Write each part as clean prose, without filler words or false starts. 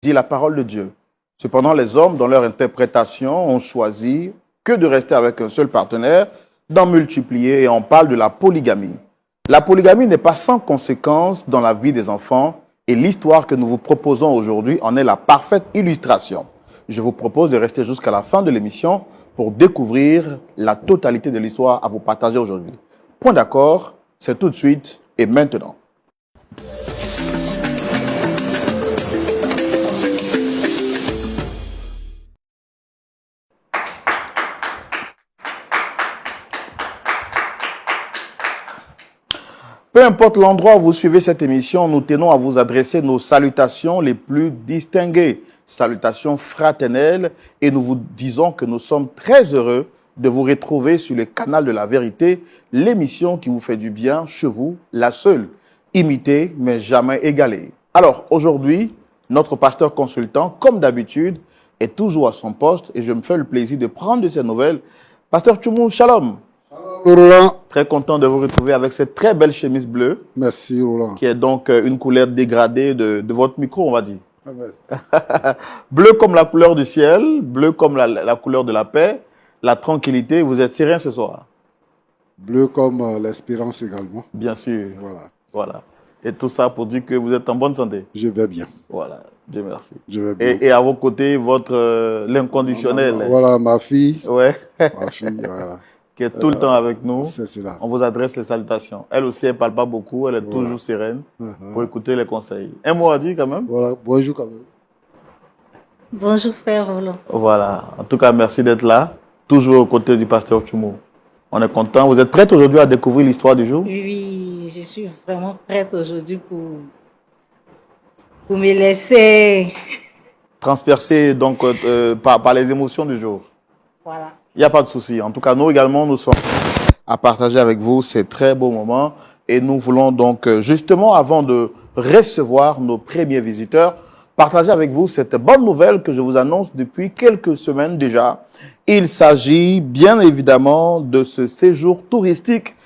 dit la parole de Dieu. Cependant, les hommes, dans leur interprétation, ont choisi que de rester avec un seul partenaire, d'en multiplier, et on parle de la polygamie. La polygamie n'est pas sans conséquence dans la vie des enfants, et l'histoire que nous vous proposons aujourd'hui en est la parfaite illustration. Je vous propose de rester jusqu'à la fin de l'émission pour découvrir la totalité de l'histoire à vous partager aujourd'hui. Point d'accord, c'est tout de suite et maintenant. Peu importe l'endroit où vous suivez cette émission, nous tenons à vous adresser nos salutations les plus distinguées, salutations fraternelles, et nous vous disons que nous sommes très heureux de vous retrouver sur le canal de la vérité, l'émission qui vous fait du bien chez vous, la seule, imitée mais jamais égalée. Alors aujourd'hui, notre pasteur consultant, comme d'habitude, est toujours à son poste et je me fais le plaisir de prendre de ses nouvelles. Pasteur Tchoumou, shalom. Roland. Très content de vous retrouver avec cette très belle chemise bleue. Merci, Roland. Qui est donc une couleur dégradée de votre micro, on va dire. Merci. Bleu comme la couleur du ciel, bleu comme la couleur de la paix, la tranquillité. Vous êtes serein ce soir? Bleu comme l'espérance également. Bien sûr. Voilà. Et tout ça pour dire que vous êtes en bonne santé. Je vais bien. Voilà. Dieu merci. Je vais bien. Et à vos côtés, l'inconditionnel. Voilà, ma fille. Ouais. Ma fille, voilà. Qui est tout le temps avec nous. C'est cela. On vous adresse les salutations. Elle aussi, elle ne parle pas beaucoup. Elle est toujours sereine pour écouter les conseils. Un mot à dire quand même. Voilà. Bonjour quand même. Bonjour frère Roland. Voilà. En tout cas, merci d'être là. Toujours aux côtés du pasteur Tchoumou. On est content. Vous êtes prête aujourd'hui à découvrir l'histoire du jour? Oui, je suis vraiment prête aujourd'hui pour me laisser transpercer donc par les émotions du jour. Voilà. Il n'y a pas de souci. En tout cas, nous également, nous sommes à partager avec vous ces très beaux moments. Et nous voulons donc, justement, avant de recevoir nos premiers visiteurs, partager avec vous cette bonne nouvelle que je vous annonce depuis quelques semaines déjà. Il s'agit bien évidemment de ce séjour touristique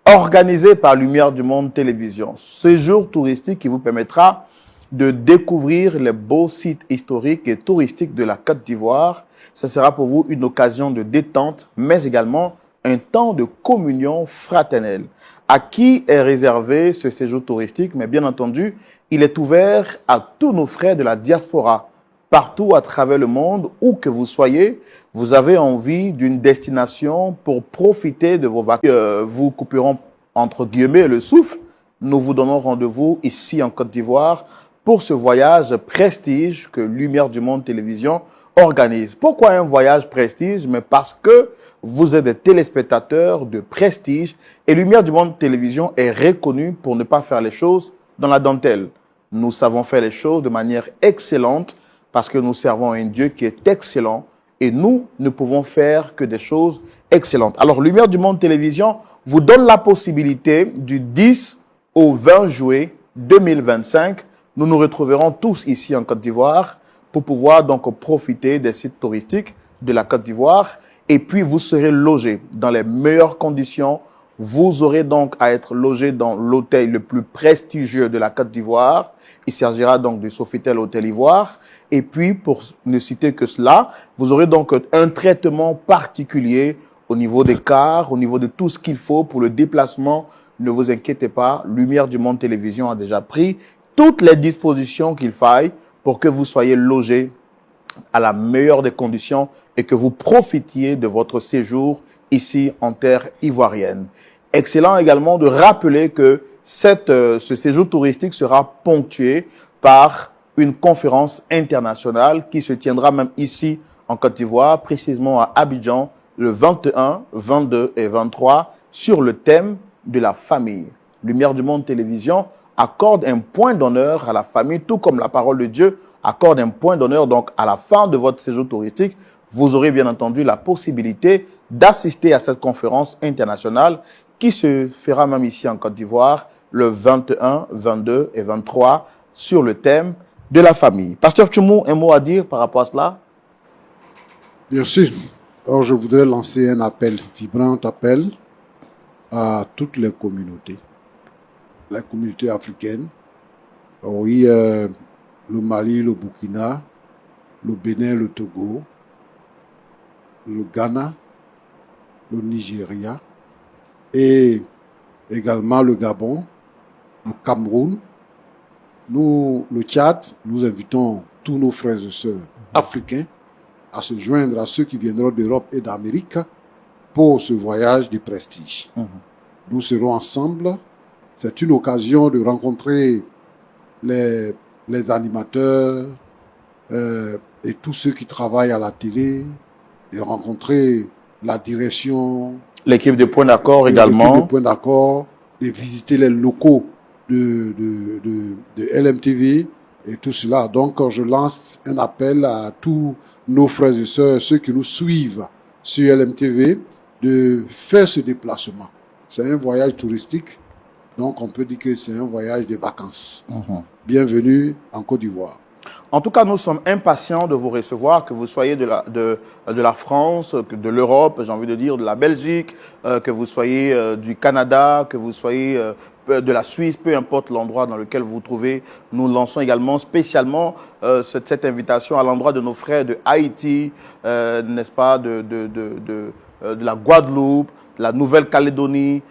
organisé par Lumière du Monde Télévision. Séjour touristique qui vous permettra de découvrir les beaux sites historiques et touristiques de la Côte d'Ivoire. Ce sera pour vous une occasion de détente, mais également un temps de communion fraternelle. À qui est réservé ce séjour touristique? Mais bien entendu, il est ouvert à tous nos frères de la diaspora. Partout à travers le monde, où que vous soyez, vous avez envie d'une destination pour profiter de vos vacances. Vous couperons entre guillemets le souffle. Nous vous donnons rendez-vous ici en Côte d'Ivoire pour ce voyage prestige que Lumière du Monde Télévision organise. Pourquoi un voyage prestige? Mais parce que vous êtes des téléspectateurs de prestige et Lumière du Monde Télévision est reconnue pour ne pas faire les choses dans la dentelle. Nous savons faire les choses de manière excellente parce que nous servons un Dieu qui est excellent et nous ne pouvons faire que des choses excellentes. Alors, Lumière du Monde Télévision vous donne la possibilité du 10 au 20 juillet 2025. Nous nous retrouverons tous ici en Côte d'Ivoire pour pouvoir donc profiter des sites touristiques de la Côte d'Ivoire. Et puis, vous serez logés dans les meilleures conditions. Vous aurez donc à être logé dans l'hôtel le plus prestigieux de la Côte d'Ivoire. Il s'agira donc du Sofitel Hôtel Ivoire. Et puis, pour ne citer que cela, vous aurez donc un traitement particulier au niveau des cars, au niveau de tout ce qu'il faut pour le déplacement. Ne vous inquiétez pas, Lumière du Monde Télévision a déjà pris toutes les dispositions qu'il faille pour que vous soyez logés à la meilleure des conditions et que vous profitiez de votre séjour ici en terre ivoirienne. Excellent également de rappeler que ce séjour touristique sera ponctué par une conférence internationale qui se tiendra même ici en Côte d'Ivoire, précisément à Abidjan, le 21, 22 et 23, sur le thème de la famille. Lumière du Monde Télévision accorde un point d'honneur à la famille, tout comme la parole de Dieu accorde un point d'honneur. Donc, à la fin de votre séjour touristique, vous aurez bien entendu la possibilité d'assister à cette conférence internationale qui se fera même ici en Côte d'Ivoire le 21, 22 et 23 sur le thème de la famille. Pasteur Tchoumou, un mot à dire par rapport à cela? Bien sûr. Alors, je voudrais lancer un appel, vibrant appel à toutes les communautés. La communauté africaine. Oui, le Mali, le Burkina, le Bénin, le Togo, le Ghana, le Nigeria et également le Gabon, le Cameroun. Nous, le Tchad, nous invitons tous nos frères et sœurs africains à se joindre à ceux qui viendront d'Europe et d'Amérique pour ce voyage de prestige. Nous serons ensemble. C'est une occasion de rencontrer les animateurs et tous ceux qui travaillent à la télé, de rencontrer la direction, L'équipe de Point d'accord également. l'équipe de Point d'accord, de visiter les locaux de LMTV et tout cela. Donc, je lance un appel à tous nos frères et sœurs, ceux qui nous suivent sur LMTV, de faire ce déplacement. C'est un voyage touristique, donc on peut dire que c'est un voyage de vacances. Bienvenue en Côte d'Ivoire. En tout cas, nous sommes impatients de vous recevoir, que vous soyez de la France, de l'Europe, j'ai envie de dire, de la Belgique, que vous soyez du Canada, que vous soyez de la Suisse, peu importe l'endroit dans lequel vous vous trouvez. Nous lançons également spécialement cette invitation à l'endroit de nos frères de Haïti, n'est-ce pas, de la Guadeloupe, de la Nouvelle-Calédonie,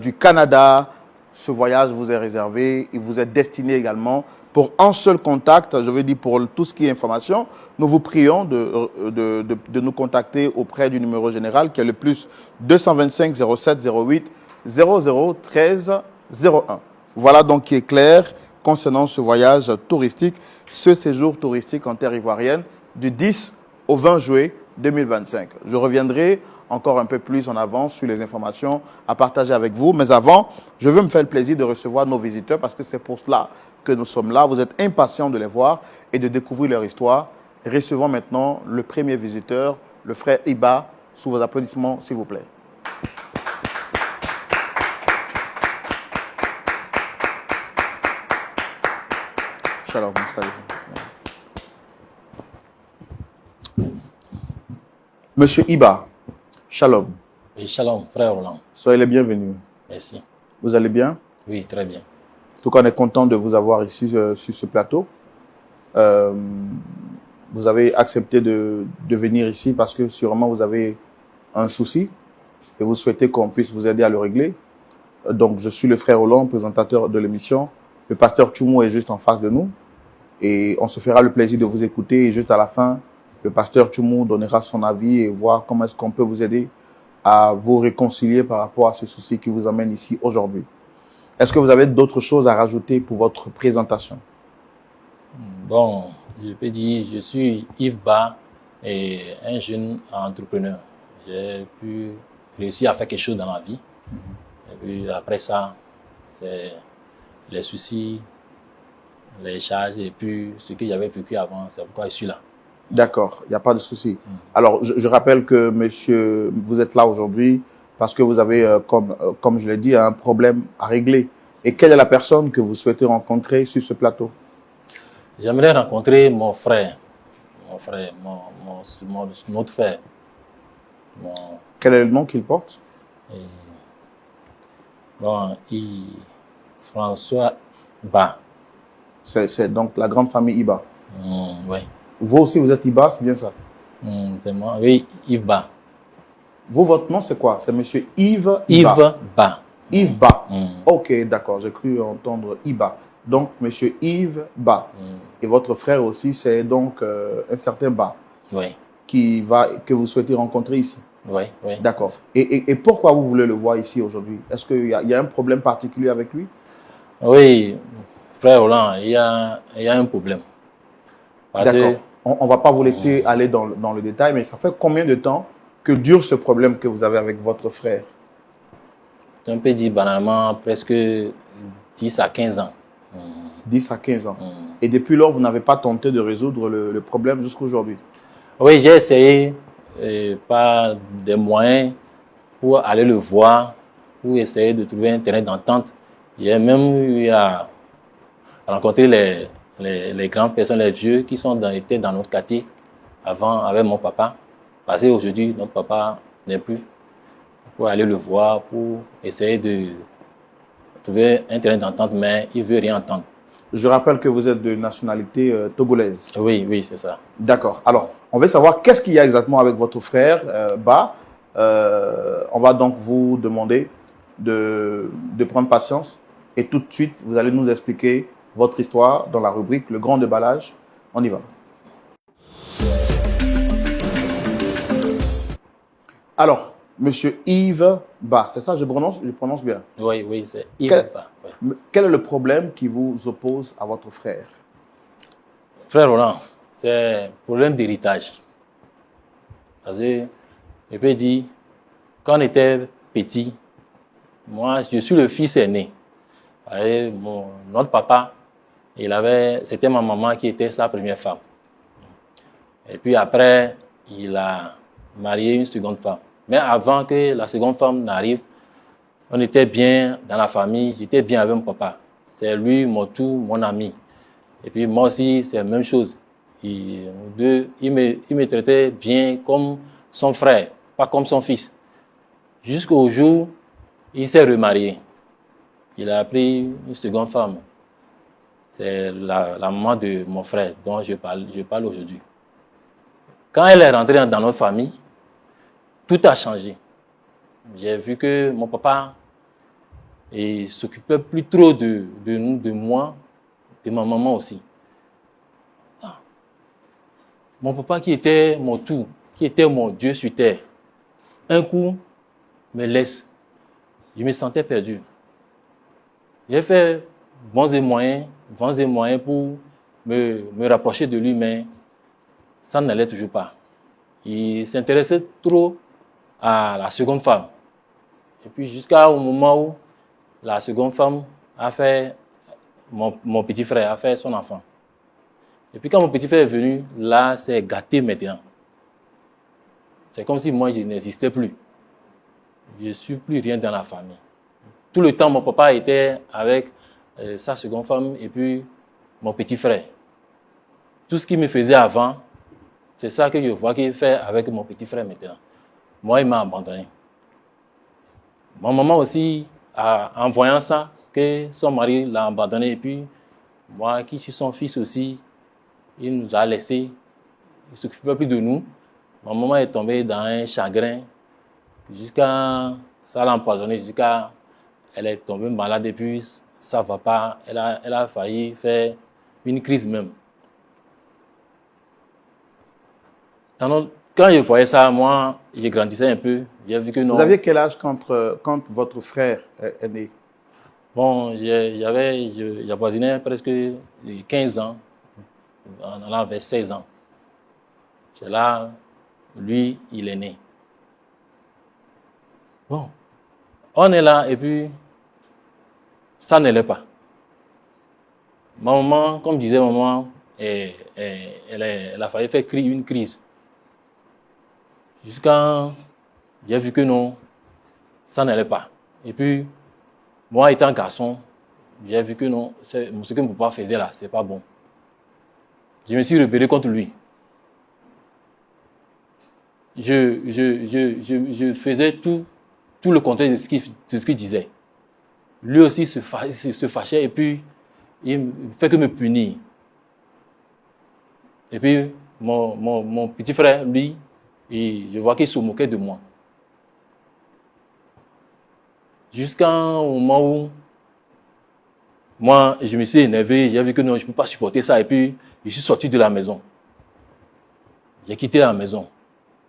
du Canada. Ce voyage vous est réservé, il vous est destiné également pour un seul contact, je veux dire pour tout ce qui est information. Nous vous prions de nous contacter auprès du numéro général qui est le plus 225 07 08 00 13 01. Voilà donc qui est clair concernant ce voyage touristique, ce séjour touristique en terre ivoirienne du 10 au 20 juillet 2025. Je reviendrai encore un peu plus en avance sur les informations à partager avec vous. Mais avant, je veux me faire le plaisir de recevoir nos visiteurs parce que c'est pour cela que nous sommes là. Vous êtes impatients de les voir et de découvrir leur histoire. Recevons maintenant le premier visiteur, le frère Iba, sous vos applaudissements, s'il vous plaît. Shalom, salut. Monsieur Iba, shalom. Oui, shalom, frère Roland. Soyez les bienvenus. Merci. Vous allez bien? Oui, très bien. En tout cas, on est content de vous avoir ici sur ce plateau. Vous avez accepté de venir ici parce que sûrement vous avez un souci et vous souhaitez qu'on puisse vous aider à le régler. Donc, je suis le frère Roland, présentateur de l'émission. Le pasteur Tchoumou est juste en face de nous et on se fera le plaisir de vous écouter. Et juste à la fin, le pasteur Tchoumou donnera son avis et voir comment est-ce qu'on peut vous aider à vous réconcilier par rapport à ce souci qui vous amène ici aujourd'hui. Est-ce que vous avez d'autres choses à rajouter pour votre présentation? Bon, je peux dire, je suis Yves Ba, et un jeune entrepreneur. J'ai pu réussir à faire quelque chose dans la vie. Et puis après ça, c'est les soucis, les charges et puis ce que j'avais vécu avant. C'est pourquoi je suis là. D'accord, il n'y a pas de souci. Alors, je rappelle que monsieur, vous êtes là aujourd'hui parce que vous avez, comme je l'ai dit, un problème à régler. Et quelle est la personne que vous souhaitez rencontrer sur ce plateau? J'aimerais rencontrer mon frère, notre frère. Quel est le nom qu'il porte? Bon, François Ba. C'est donc la grande famille Iba. Oui. Vous aussi, vous êtes Iba, c'est bien ça? C'est moi, oui, Yves Ba. Vous, votre nom, c'est quoi? C'est monsieur Yves Iba. Yves Ba. Yves Ba. Ok, d'accord, j'ai cru entendre Iba. Donc, monsieur Yves Ba. Et votre frère aussi, c'est donc un certain Ba. Oui. Que vous souhaitez rencontrer ici. Oui, oui. D'accord. Et pourquoi vous voulez le voir ici aujourd'hui? Est-ce qu'il y a un problème particulier avec lui? Oui, frère Roland, il y a un problème. D'accord. On ne va pas vous laisser aller dans le détail, mais ça fait combien de temps que dure ce problème que vous avez avec votre frère? On peut dire banalement presque 10 à 15 ans. 10 à 15 ans. Et depuis lors, vous n'avez pas tenté de résoudre le problème jusqu'aujourd'hui? Oui, j'ai essayé par des moyens pour aller le voir, pour essayer de trouver un terrain d'entente. J'ai même eu à rencontrer les grandes personnes, les vieux qui étaient dans notre quartier avant avec mon papa. Parce qu'aujourd'hui, notre papa n'est plus. Pour aller le voir, pour essayer de trouver un terrain d'entente, mais il ne veut rien entendre. Je rappelle que vous êtes de nationalité togolaise. Oui, oui, c'est ça. D'accord. Alors, on veut savoir qu'est-ce qu'il y a exactement avec votre frère, Ba. On va donc vous demander de prendre patience et tout de suite, vous allez nous expliquer votre histoire dans la rubrique Le Grand Déballage. On y va. Alors, Monsieur Yves Ba, c'est ça, je prononce bien. Oui, oui, c'est Yves Quel, Ba. Oui. quel est le problème qui vous oppose à votre frère? Frère Roland, c'est un problème d'héritage. Parce que, je peux dire, quand on était petit, moi, je suis le fils aîné. Et notre papa, c'était ma maman qui était sa première femme. Et puis après, il a marié une seconde femme. Mais avant que la seconde femme n'arrive, on était bien dans la famille, j'étais bien avec mon papa. C'est lui, mon tout, mon ami. Et puis moi aussi, c'est la même chose. Il me traitait bien comme son frère, pas comme son fils. Jusqu'au jour où il s'est remarié. Il a pris une seconde femme. C'est la maman de mon frère dont je parle aujourd'hui. Quand elle est rentrée dans notre famille, tout a changé. J'ai vu que mon papa ne s'occupait plus trop de nous, de moi, de ma maman aussi. Ah. Mon papa qui était mon tout, qui était mon Dieu sur terre, un coup me laisse. Je me sentais perdu. J'ai fait bons et moyens pour me rapprocher de lui, mais ça n'allait toujours pas. Il s'intéressait trop à la seconde femme. Et puis jusqu'au moment où la seconde femme a fait, mon petit frère a fait son enfant. Et puis quand mon petit frère est venu, là, c'est gâté maintenant. C'est comme si moi, je n'existais plus. Je ne suis plus rien dans la famille. Tout le temps, mon papa était avec sa seconde femme et puis mon petit frère. Tout ce qu'il me faisait avant, c'est ça que je vois qu'il fait avec mon petit frère maintenant. Moi, il m'a abandonné. Ma maman aussi, en voyant ça, que son mari l'a abandonné et puis moi, qui suis son fils aussi, il nous a laissés. Il ne s'occupait plus de nous. Ma maman est tombée dans un chagrin jusqu'à ça l'a empoisonné, jusqu'à elle est tombée malade et puis ça ne va pas. Elle a failli faire une crise même. Quand je voyais ça, moi, je grandissais un peu. J'ai vu que non. Vous aviez quel âge quand votre frère est né? Bon, j'avoisinais presque 15 ans, en allant vers 16 ans. C'est là, lui, il est né. Bon, on est là et puis ça n'allait pas. Ma maman, comme disait maman, elle a failli faire une crise. Jusqu'à j'ai vu que non, ça n'allait pas. Et puis, moi étant garçon, j'ai vu que non, ce que mon papa faisait là, c'est pas bon. Je me suis rebellé contre lui. Je faisais tout le contraire de ce qu'il disait. Lui aussi se fâchait et puis il ne fait que me punir. Et puis mon petit frère, lui, je vois qu'il se moquait de moi. Jusqu'à un moment où moi, je me suis énervé, j'ai vu que non, je ne peux pas supporter ça et puis je suis sorti de la maison. J'ai quitté la maison.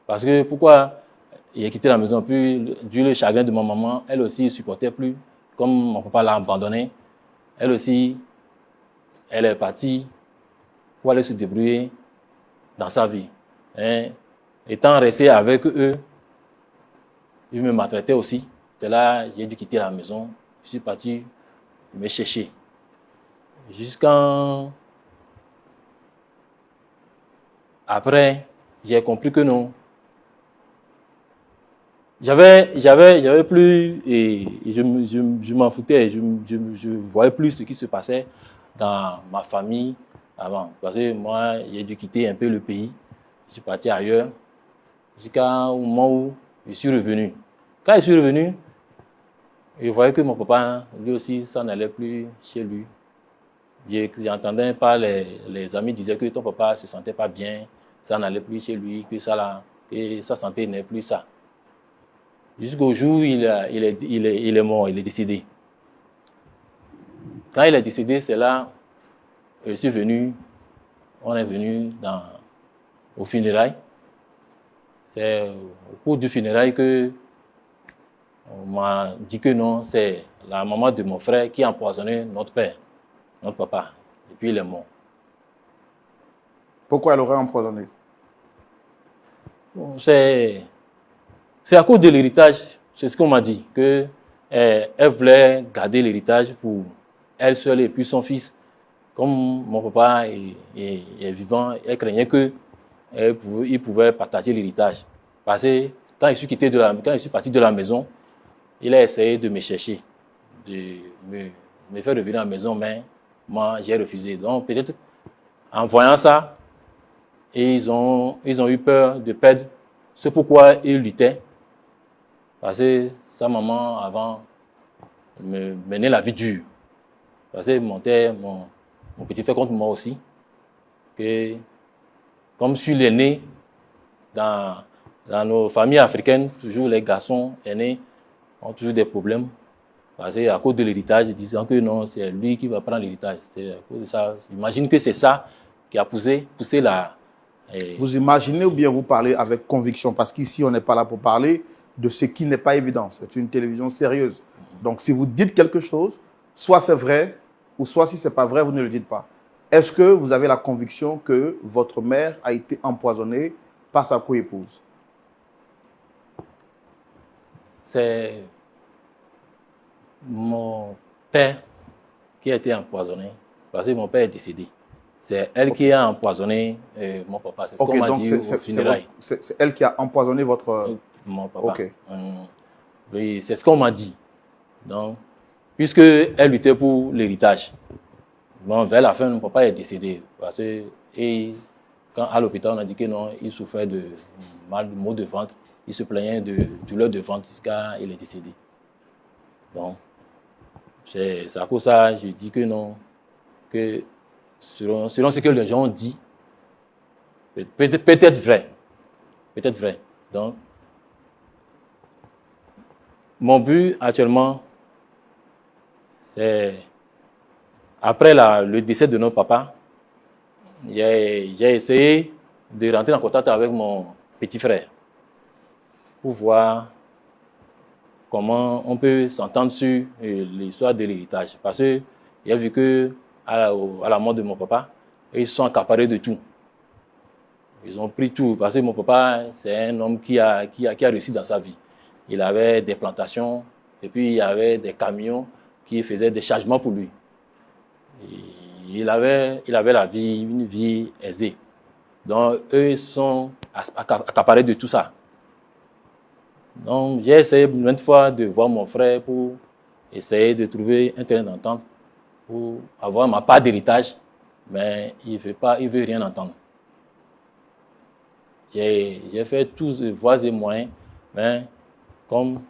Parce que pourquoi j'ai quitté la maison? Puis, dû le chagrin de ma maman, elle aussi ne supportait plus. Comme mon papa l'a abandonné, elle aussi, elle est partie pour aller se débrouiller dans sa vie. Et, étant resté avec eux, ils me maltraitaient aussi. C'est là j'ai dû quitter la maison. Je suis parti me chercher. Jusqu'à... Après, j'ai compris que non. J'avais plus, et je m'en foutais, je voyais plus ce qui se passait dans ma famille avant. Parce que moi, j'ai dû quitter un peu le pays. Je suis parti ailleurs jusqu'au moment où je suis revenu. Quand je suis revenu, je voyais que mon papa, lui aussi, ça n'allait plus chez lui. J'entendais pas les amis disaient que ton papa se sentait pas bien, ça n'allait plus chez lui, que sa santé n'est plus ça. Jusqu'au jour où il est mort, il est décédé. Quand il est décédé, c'est là, on est venu au funérailles. C'est au cours du funérail que on m'a dit que non, c'est la maman de mon frère qui a empoisonné notre père, notre papa. Et puis il est mort. Pourquoi elle aurait empoisonné? Bon, c'est à cause de l'héritage. C'est ce qu'on m'a dit, que elle voulait garder l'héritage pour elle seule et puis son fils. Comme mon papa est vivant, elle craignait qu'il pouvait partager l'héritage. Parce que quand je suis parti de la maison, il a essayé de me chercher, de me faire revenir à la maison, mais moi, j'ai refusé. Donc, peut-être, en voyant ça, ils ont eu peur de perdre ce pourquoi ils luttaient. Parce que sa maman, avant, me menait la vie dure. Parce qu'elle montait mon petit frère contre moi aussi. Que, comme je suis l'aîné, dans nos familles africaines, toujours les garçons aînés ont toujours des problèmes. Parce qu'à cause de l'héritage, disant que non, c'est lui qui va prendre l'héritage. C'est à cause de ça. J'imagine que c'est ça qui a poussé la... Vous imaginez ou bien vous parlez avec conviction? Parce qu'ici, on n'est pas là pour parler de ce qui n'est pas évident. C'est une télévision sérieuse. Donc, si vous dites quelque chose, soit c'est vrai, ou soit si ce n'est pas vrai, vous ne le dites pas. Est-ce que vous avez la conviction que votre mère a été empoisonnée par sa coépouse? C'est mon père qui a été empoisonné, parce que mon père est décédé. C'est elle qui a empoisonné mon papa. C'est ce qu'on m'a dit au funérailles. C'est elle qui a empoisonné votre... Mon papa. Ok. Oui, c'est ce qu'on m'a dit. Donc, puisque elle luttait pour l'héritage. Bon, vers la fin, mon papa est décédé. Et quand à l'hôpital, on a dit que non, il souffrait de maux de ventre. Il se plaignait de douleur de ventre jusqu'à il est décédé. Donc, c'est à cause de ça, je dis que non, que selon ce que les gens ont dit, peut-être vrai. Peut-être vrai. Donc, mon but actuellement, c'est, après le décès de notre papa, j'ai essayé de rentrer en contact avec mon petit frère pour voir comment on peut s'entendre sur l'histoire de l'héritage. Parce que j'ai vu que à la mort de mon papa, ils se sont accaparés de tout. Ils ont pris tout. Parce que mon papa, c'est un homme qui a réussi dans sa vie. Il avait des plantations et puis il y avait des camions qui faisaient des chargements pour lui. Et il avait une vie aisée. Donc, eux sont accaparés de tout ça. Donc, j'ai essayé maintes fois de voir mon frère pour essayer de trouver un terrain d'entente pour avoir ma part d'héritage, mais il veut rien entendre. J'ai fait tous les voies et moyens, mais comme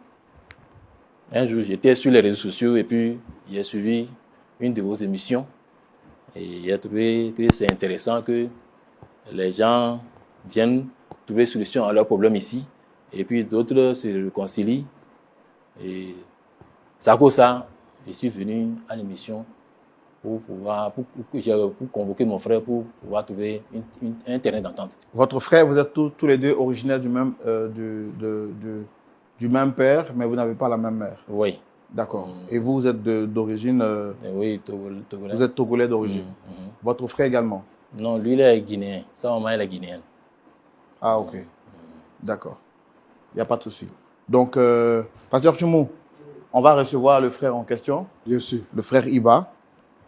un jour j'étais sur les réseaux sociaux et puis j'ai suivi une de vos émissions et j'ai trouvé que c'est intéressant que les gens viennent trouver solution à leurs problèmes ici et puis d'autres se réconcilient. Et c'est à cause de ça je suis venu à l'émission pour convoquer mon frère pour pouvoir trouver un terrain d'entente. Votre frère, vous êtes tous les deux originaires du même père, mais vous n'avez pas la même mère. Oui. D'accord. Et vous êtes d'origine... oui, togolais. Vous êtes togolais d'origine. Votre frère également? Non, lui, il est guinéen. Sa maman, elle est guinéenne. Ah, ok. D'accord. Il n'y a pas de souci. Donc, Pasteur Tchoumou, on va recevoir le frère en question. Bien sûr. Le frère Iba,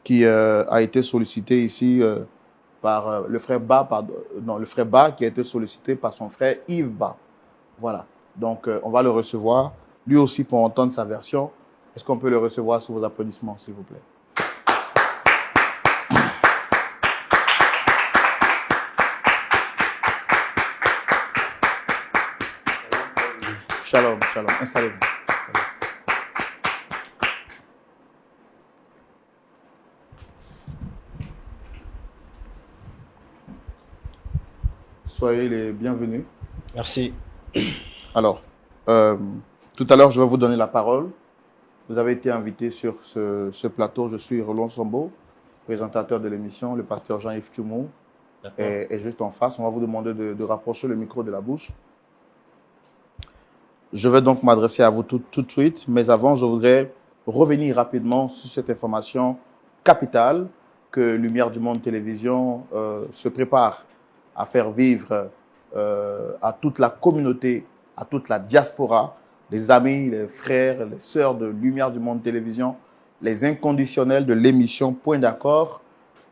qui a été sollicité ici par le frère Ba, le frère Ba qui a été sollicité par son frère Yves Ba. Voilà. Donc, on va le recevoir, lui aussi pour entendre sa version. Est-ce qu'on peut le recevoir sous vos applaudissements, s'il vous plaît? Shalom, shalom. Installez-vous. Soyez les bienvenus. Merci. Alors, tout à l'heure, je vais vous donner la parole. Vous avez été invité sur ce plateau. Je suis Roland Sambo, présentateur de l'émission. Le pasteur Jean-Yves Tchoumou est juste en face. On va vous demander de rapprocher le micro de la bouche. Je vais donc m'adresser à vous tout de suite. Mais avant, je voudrais revenir rapidement sur cette information capitale que Lumière du Monde Télévision se prépare à faire vivre à toute la communauté, à toute la diaspora, les amis, les frères, les sœurs de Lumière du Monde Télévision, les inconditionnels de l'émission Point d'accord.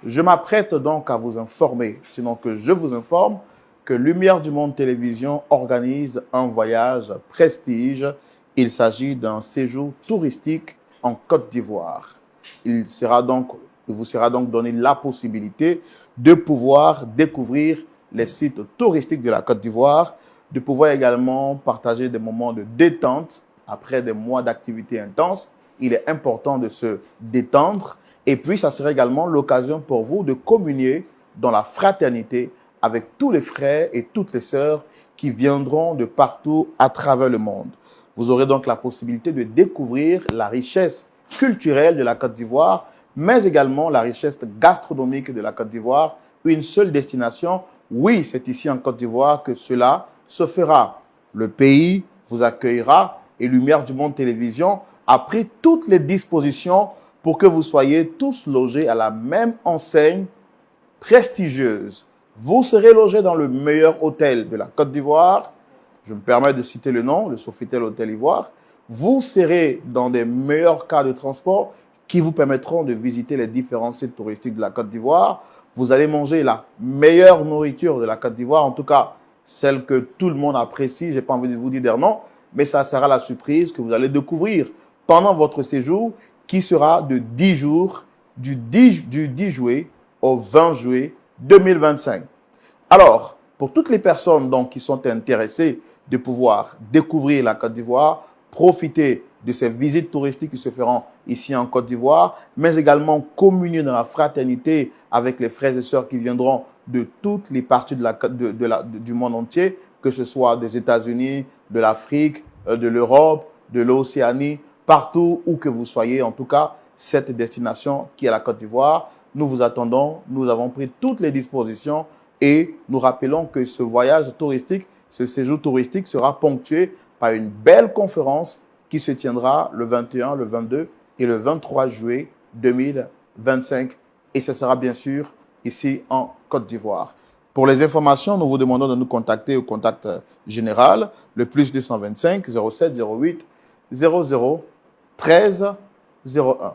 Je m'apprête donc à vous informer, sinon que je vous informe, que Lumière du Monde Télévision organise un voyage prestige. Il s'agit d'un séjour touristique en Côte d'Ivoire. Il vous sera donc donné la possibilité de pouvoir découvrir les sites touristiques de la Côte d'Ivoire, de pouvoir également partager des moments de détente après des mois d'activité intense. Il est important de se détendre. Et puis, ça sera également l'occasion pour vous de communier dans la fraternité avec tous les frères et toutes les sœurs qui viendront de partout à travers le monde. Vous aurez donc la possibilité de découvrir la richesse culturelle de la Côte d'Ivoire, mais également la richesse gastronomique de la Côte d'Ivoire. Une seule destination. Oui, c'est ici en Côte d'Ivoire que cela se fera. Le pays vous accueillera et Lumière du Monde Télévision a pris toutes les dispositions pour que vous soyez tous logés à la même enseigne prestigieuse. Vous serez logés dans le meilleur hôtel de la Côte d'Ivoire. Je me permets de citer le nom, le Sofitel Hôtel Ivoire. Vous serez dans des meilleurs cas de transport qui vous permettront de visiter les différents sites touristiques de la Côte d'Ivoire. Vous allez manger la meilleure nourriture de la Côte d'Ivoire, en tout cas celle que tout le monde apprécie. Je n'ai pas envie de vous dire non, mais ça sera la surprise que vous allez découvrir pendant votre séjour qui sera de 10 jours, du 10 juillet au 20 juillet 2025. Alors, pour toutes les personnes donc, qui sont intéressées de pouvoir découvrir la Côte d'Ivoire, profiter de ces visites touristiques qui se feront ici en Côte d'Ivoire, mais également communier dans la fraternité avec les frères et sœurs qui viendront de toutes les parties du monde entier, que ce soit des États-Unis, de l'Afrique, de l'Europe, de l'Océanie, partout où que vous soyez. En tout cas, cette destination qui est la Côte d'Ivoire, nous vous attendons. Nous avons pris toutes les dispositions et nous rappelons que ce voyage touristique, ce séjour touristique sera ponctué par une belle conférence qui se tiendra le 21, le 22 et le 23 juillet 2025. Et ce sera bien sûr ici en Côte d'Ivoire. Pour les informations, nous vous demandons de nous contacter au contact général, le plus 225 07 08 00 13 01.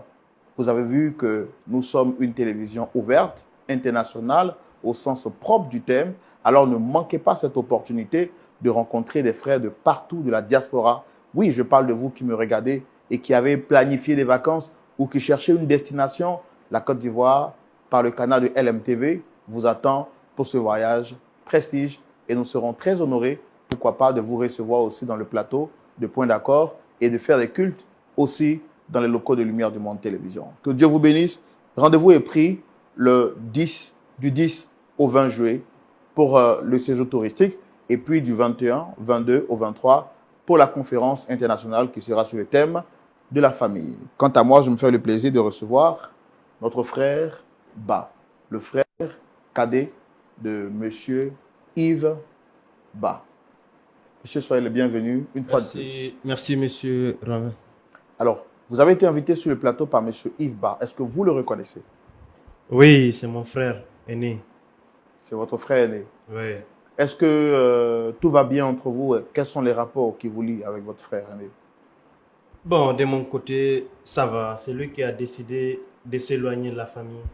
Vous avez vu que nous sommes une télévision ouverte, internationale, au sens propre du terme. Alors ne manquez pas cette opportunité de rencontrer des frères de partout de la diaspora. Oui, je parle de vous qui me regardez et qui avez planifié des vacances ou qui cherchez une destination. La Côte d'Ivoire, par le canal de LMTV, vous attend pour ce voyage prestige et nous serons très honorés, pourquoi pas, de vous recevoir aussi dans le plateau de Point d'accord et de faire des cultes aussi dans les locaux de Lumière du Monde Télévision. Que Dieu vous bénisse. Rendez-vous est pris du 10 au 20 juillet pour le séjour touristique et puis du 21, 22 au 23 pour la conférence internationale qui sera sur le thème de la famille. Quant à moi, je me fais le plaisir de recevoir notre frère Ba, le frère cadet de Monsieur Yves Ba. Monsieur, soyez le bienvenu une fois de plus. Merci, monsieur Ramin. Alors, vous avez été invité sur le plateau par Monsieur Yves Ba. Est-ce que vous le reconnaissez? Oui, c'est mon frère aîné. C'est votre frère aîné. Oui. Est-ce que tout va bien entre vous? Quels sont les rapports qui vous lient avec votre frère aîné? Bon, de mon côté, ça va. C'est lui qui a décidé de s'éloigner de la famille.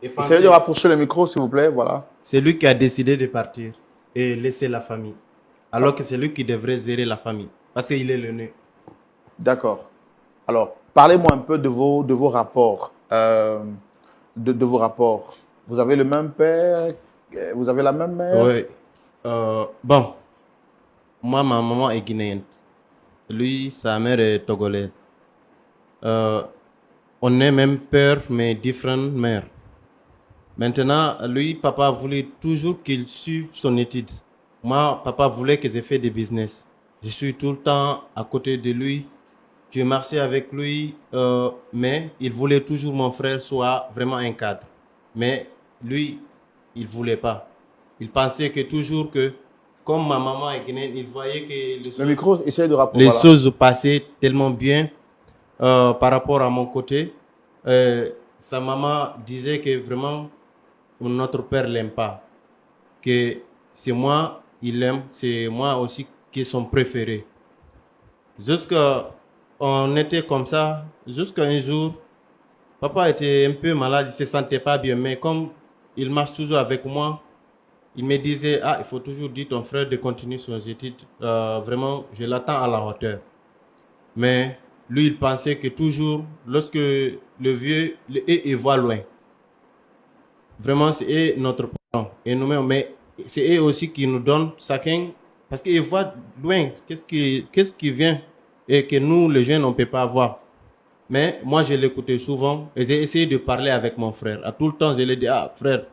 Essayez de rapprocher le micro, s'il vous plaît. Voilà. C'est lui qui a décidé de partir et laisser la famille. Alors que c'est lui qui devrait gérer la famille. Parce qu'il est l'aîné. D'accord. Alors, parlez-moi un peu de vos rapports. De vos rapports. Vous avez le même père? Vous avez la même mère? Oui. Bon, moi, ma maman est guinéenne. Lui, sa mère est togolaise. On est même père, mais différentes mères. Maintenant, lui, papa voulait toujours qu'il suive son étude. Moi, papa voulait que j'ai fait des business. Je suis tout le temps à côté de lui. Je marchais avec lui, mais il voulait toujours mon frère soit vraiment un cadre. Mais lui, il voulait pas. Il pensait que toujours que, comme ma maman est guinéenne, il voyait que Le micro, essayez de rapprocher. les Voilà. choses passaient tellement bien par rapport à mon côté. Sa maman disait que vraiment notre père l'aime pas, que c'est moi il l'aime, c'est moi aussi qui est son préféré. Jusqu'à on était comme ça jusqu'à un jour, papa était un peu malade, il se sentait pas bien, mais comme il marche toujours avec moi, il me disait ah il faut toujours dire ton frère de continuer ses études, vraiment je l'attends à la hauteur. Mais lui il pensait que toujours lorsque le vieux il voit loin. Vraiment, c'est eux notre parent. Et nous-mêmes, mais c'est eux aussi qui nous donnent chacun, parce qu'ils voient loin, qu'est-ce qui vient et que nous, les jeunes, on ne peut pas voir. Mais moi, je l'écoutais souvent et j'ai essayé de parler avec mon frère. À tout le temps, je lui ai dit, ah frère,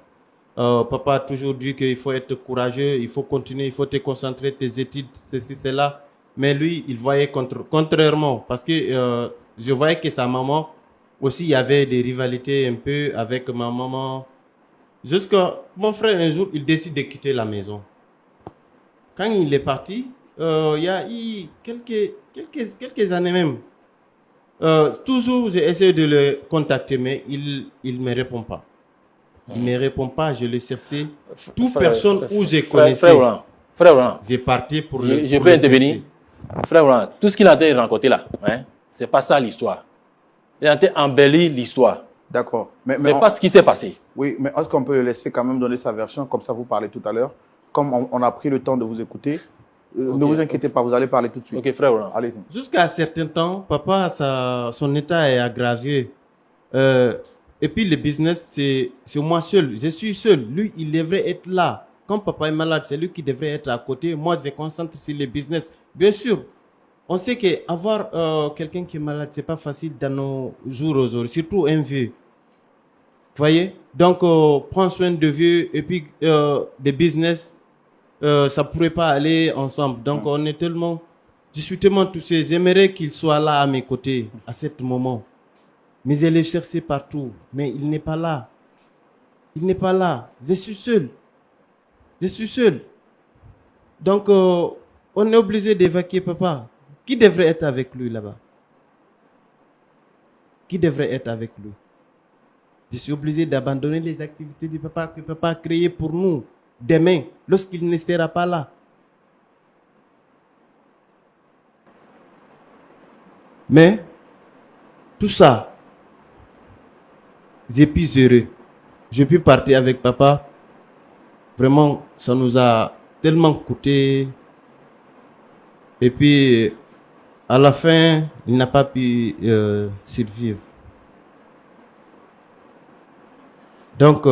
papa a toujours dit qu'il faut être courageux, il faut continuer, il faut te concentrer, tes études, ceci, cela. Mais lui, il voyait contrairement, parce que je voyais que sa maman, aussi, il y avait des rivalités un peu avec ma maman. Jusqu'à mon frère, un jour, il décide de quitter la maison. Quand il est parti, il y a eu quelques années même. Toujours, j'ai essayé de le contacter, mais il ne me répond pas. Il ne répond pas, je le cherchais. Toute personne où je connaissais, Frère Roland, j'ai parti pour le. Je peux intervenir. Frère Roland, tout ce qu'il a été raconté là, hein, c'est pas ça l'histoire. Il a été embelli l'histoire. D'accord. C'est pas ce qui s'est passé. Oui, mais est-ce qu'on peut le laisser quand même donner sa version, comme ça vous parlez tout à l'heure. Comme on a pris le temps de vous écouter, ne vous inquiétez pas, vous allez parler tout de suite. Ok, frère Roland. Allez-y. Jusqu'à un certain temps, papa, son état est aggravé. Et puis le business, c'est moi seul. Je suis seul. Lui, il devrait être là. Quand papa est malade, c'est lui qui devrait être à côté. Moi, je concentre sur le business. Bien sûr, on sait qu'avoir quelqu'un qui est malade, c'est pas facile dans nos jours aujourd'hui, surtout un vieux. Vous voyez? Donc, prends soin de vieux et puis des business, ça pourrait pas aller ensemble. Donc, je suis tellement touché. J'aimerais qu'il soit là à mes côtés à ce moment. Mais je l'ai cherché partout. Mais il n'est pas là. Il n'est pas là. Je suis seul. Je suis seul. Donc, on est obligé d'évacuer papa. Qui devrait être avec lui là-bas? Qui devrait être avec lui? Je suis obligé d'abandonner les activités du papa que papa a créées pour nous demain, lorsqu'il ne sera pas là. Mais, tout ça, j'ai pu gérer. J'ai pu partir avec papa. Vraiment, ça nous a tellement coûté. Et puis, à la fin, il n'a pas pu survivre. Donc,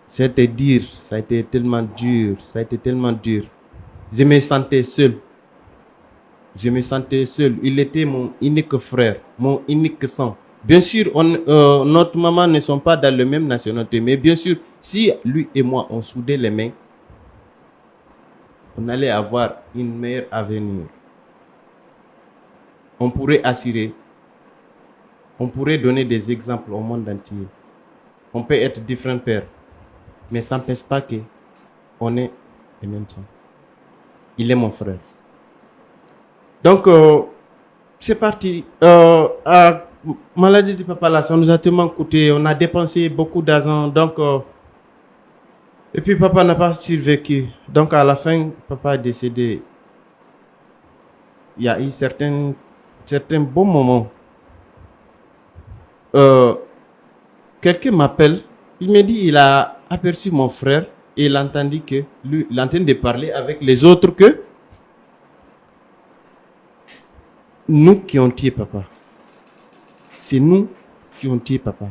c'était dire, ça a été tellement dur, ça a été tellement dur. Je me sentais seul. Je me sentais seul. Il était mon unique frère, mon unique sang. Bien sûr, notre maman ne sont pas dans la même nationalité, mais bien sûr, si lui et moi, on soudait les mains, on allait avoir une meilleure avenir. On pourrait assurer, on pourrait donner des exemples au monde entier. On peut être différents pères, mais ça n'empêche pas qu'on est le même sang. Il est mon frère. Donc, c'est parti. À maladie du papa, là, ça nous a tellement coûté. On a dépensé beaucoup d'argent. Donc, et puis papa n'a pas survécu. Donc, à la fin, papa est décédé. Il y a eu certains bons moments. Quelqu'un m'appelle. Il me dit, il a aperçu mon frère et il a entendu que lui, il est en train de parler avec les autres que nous qui ont tué papa. C'est nous qui ont tué papa.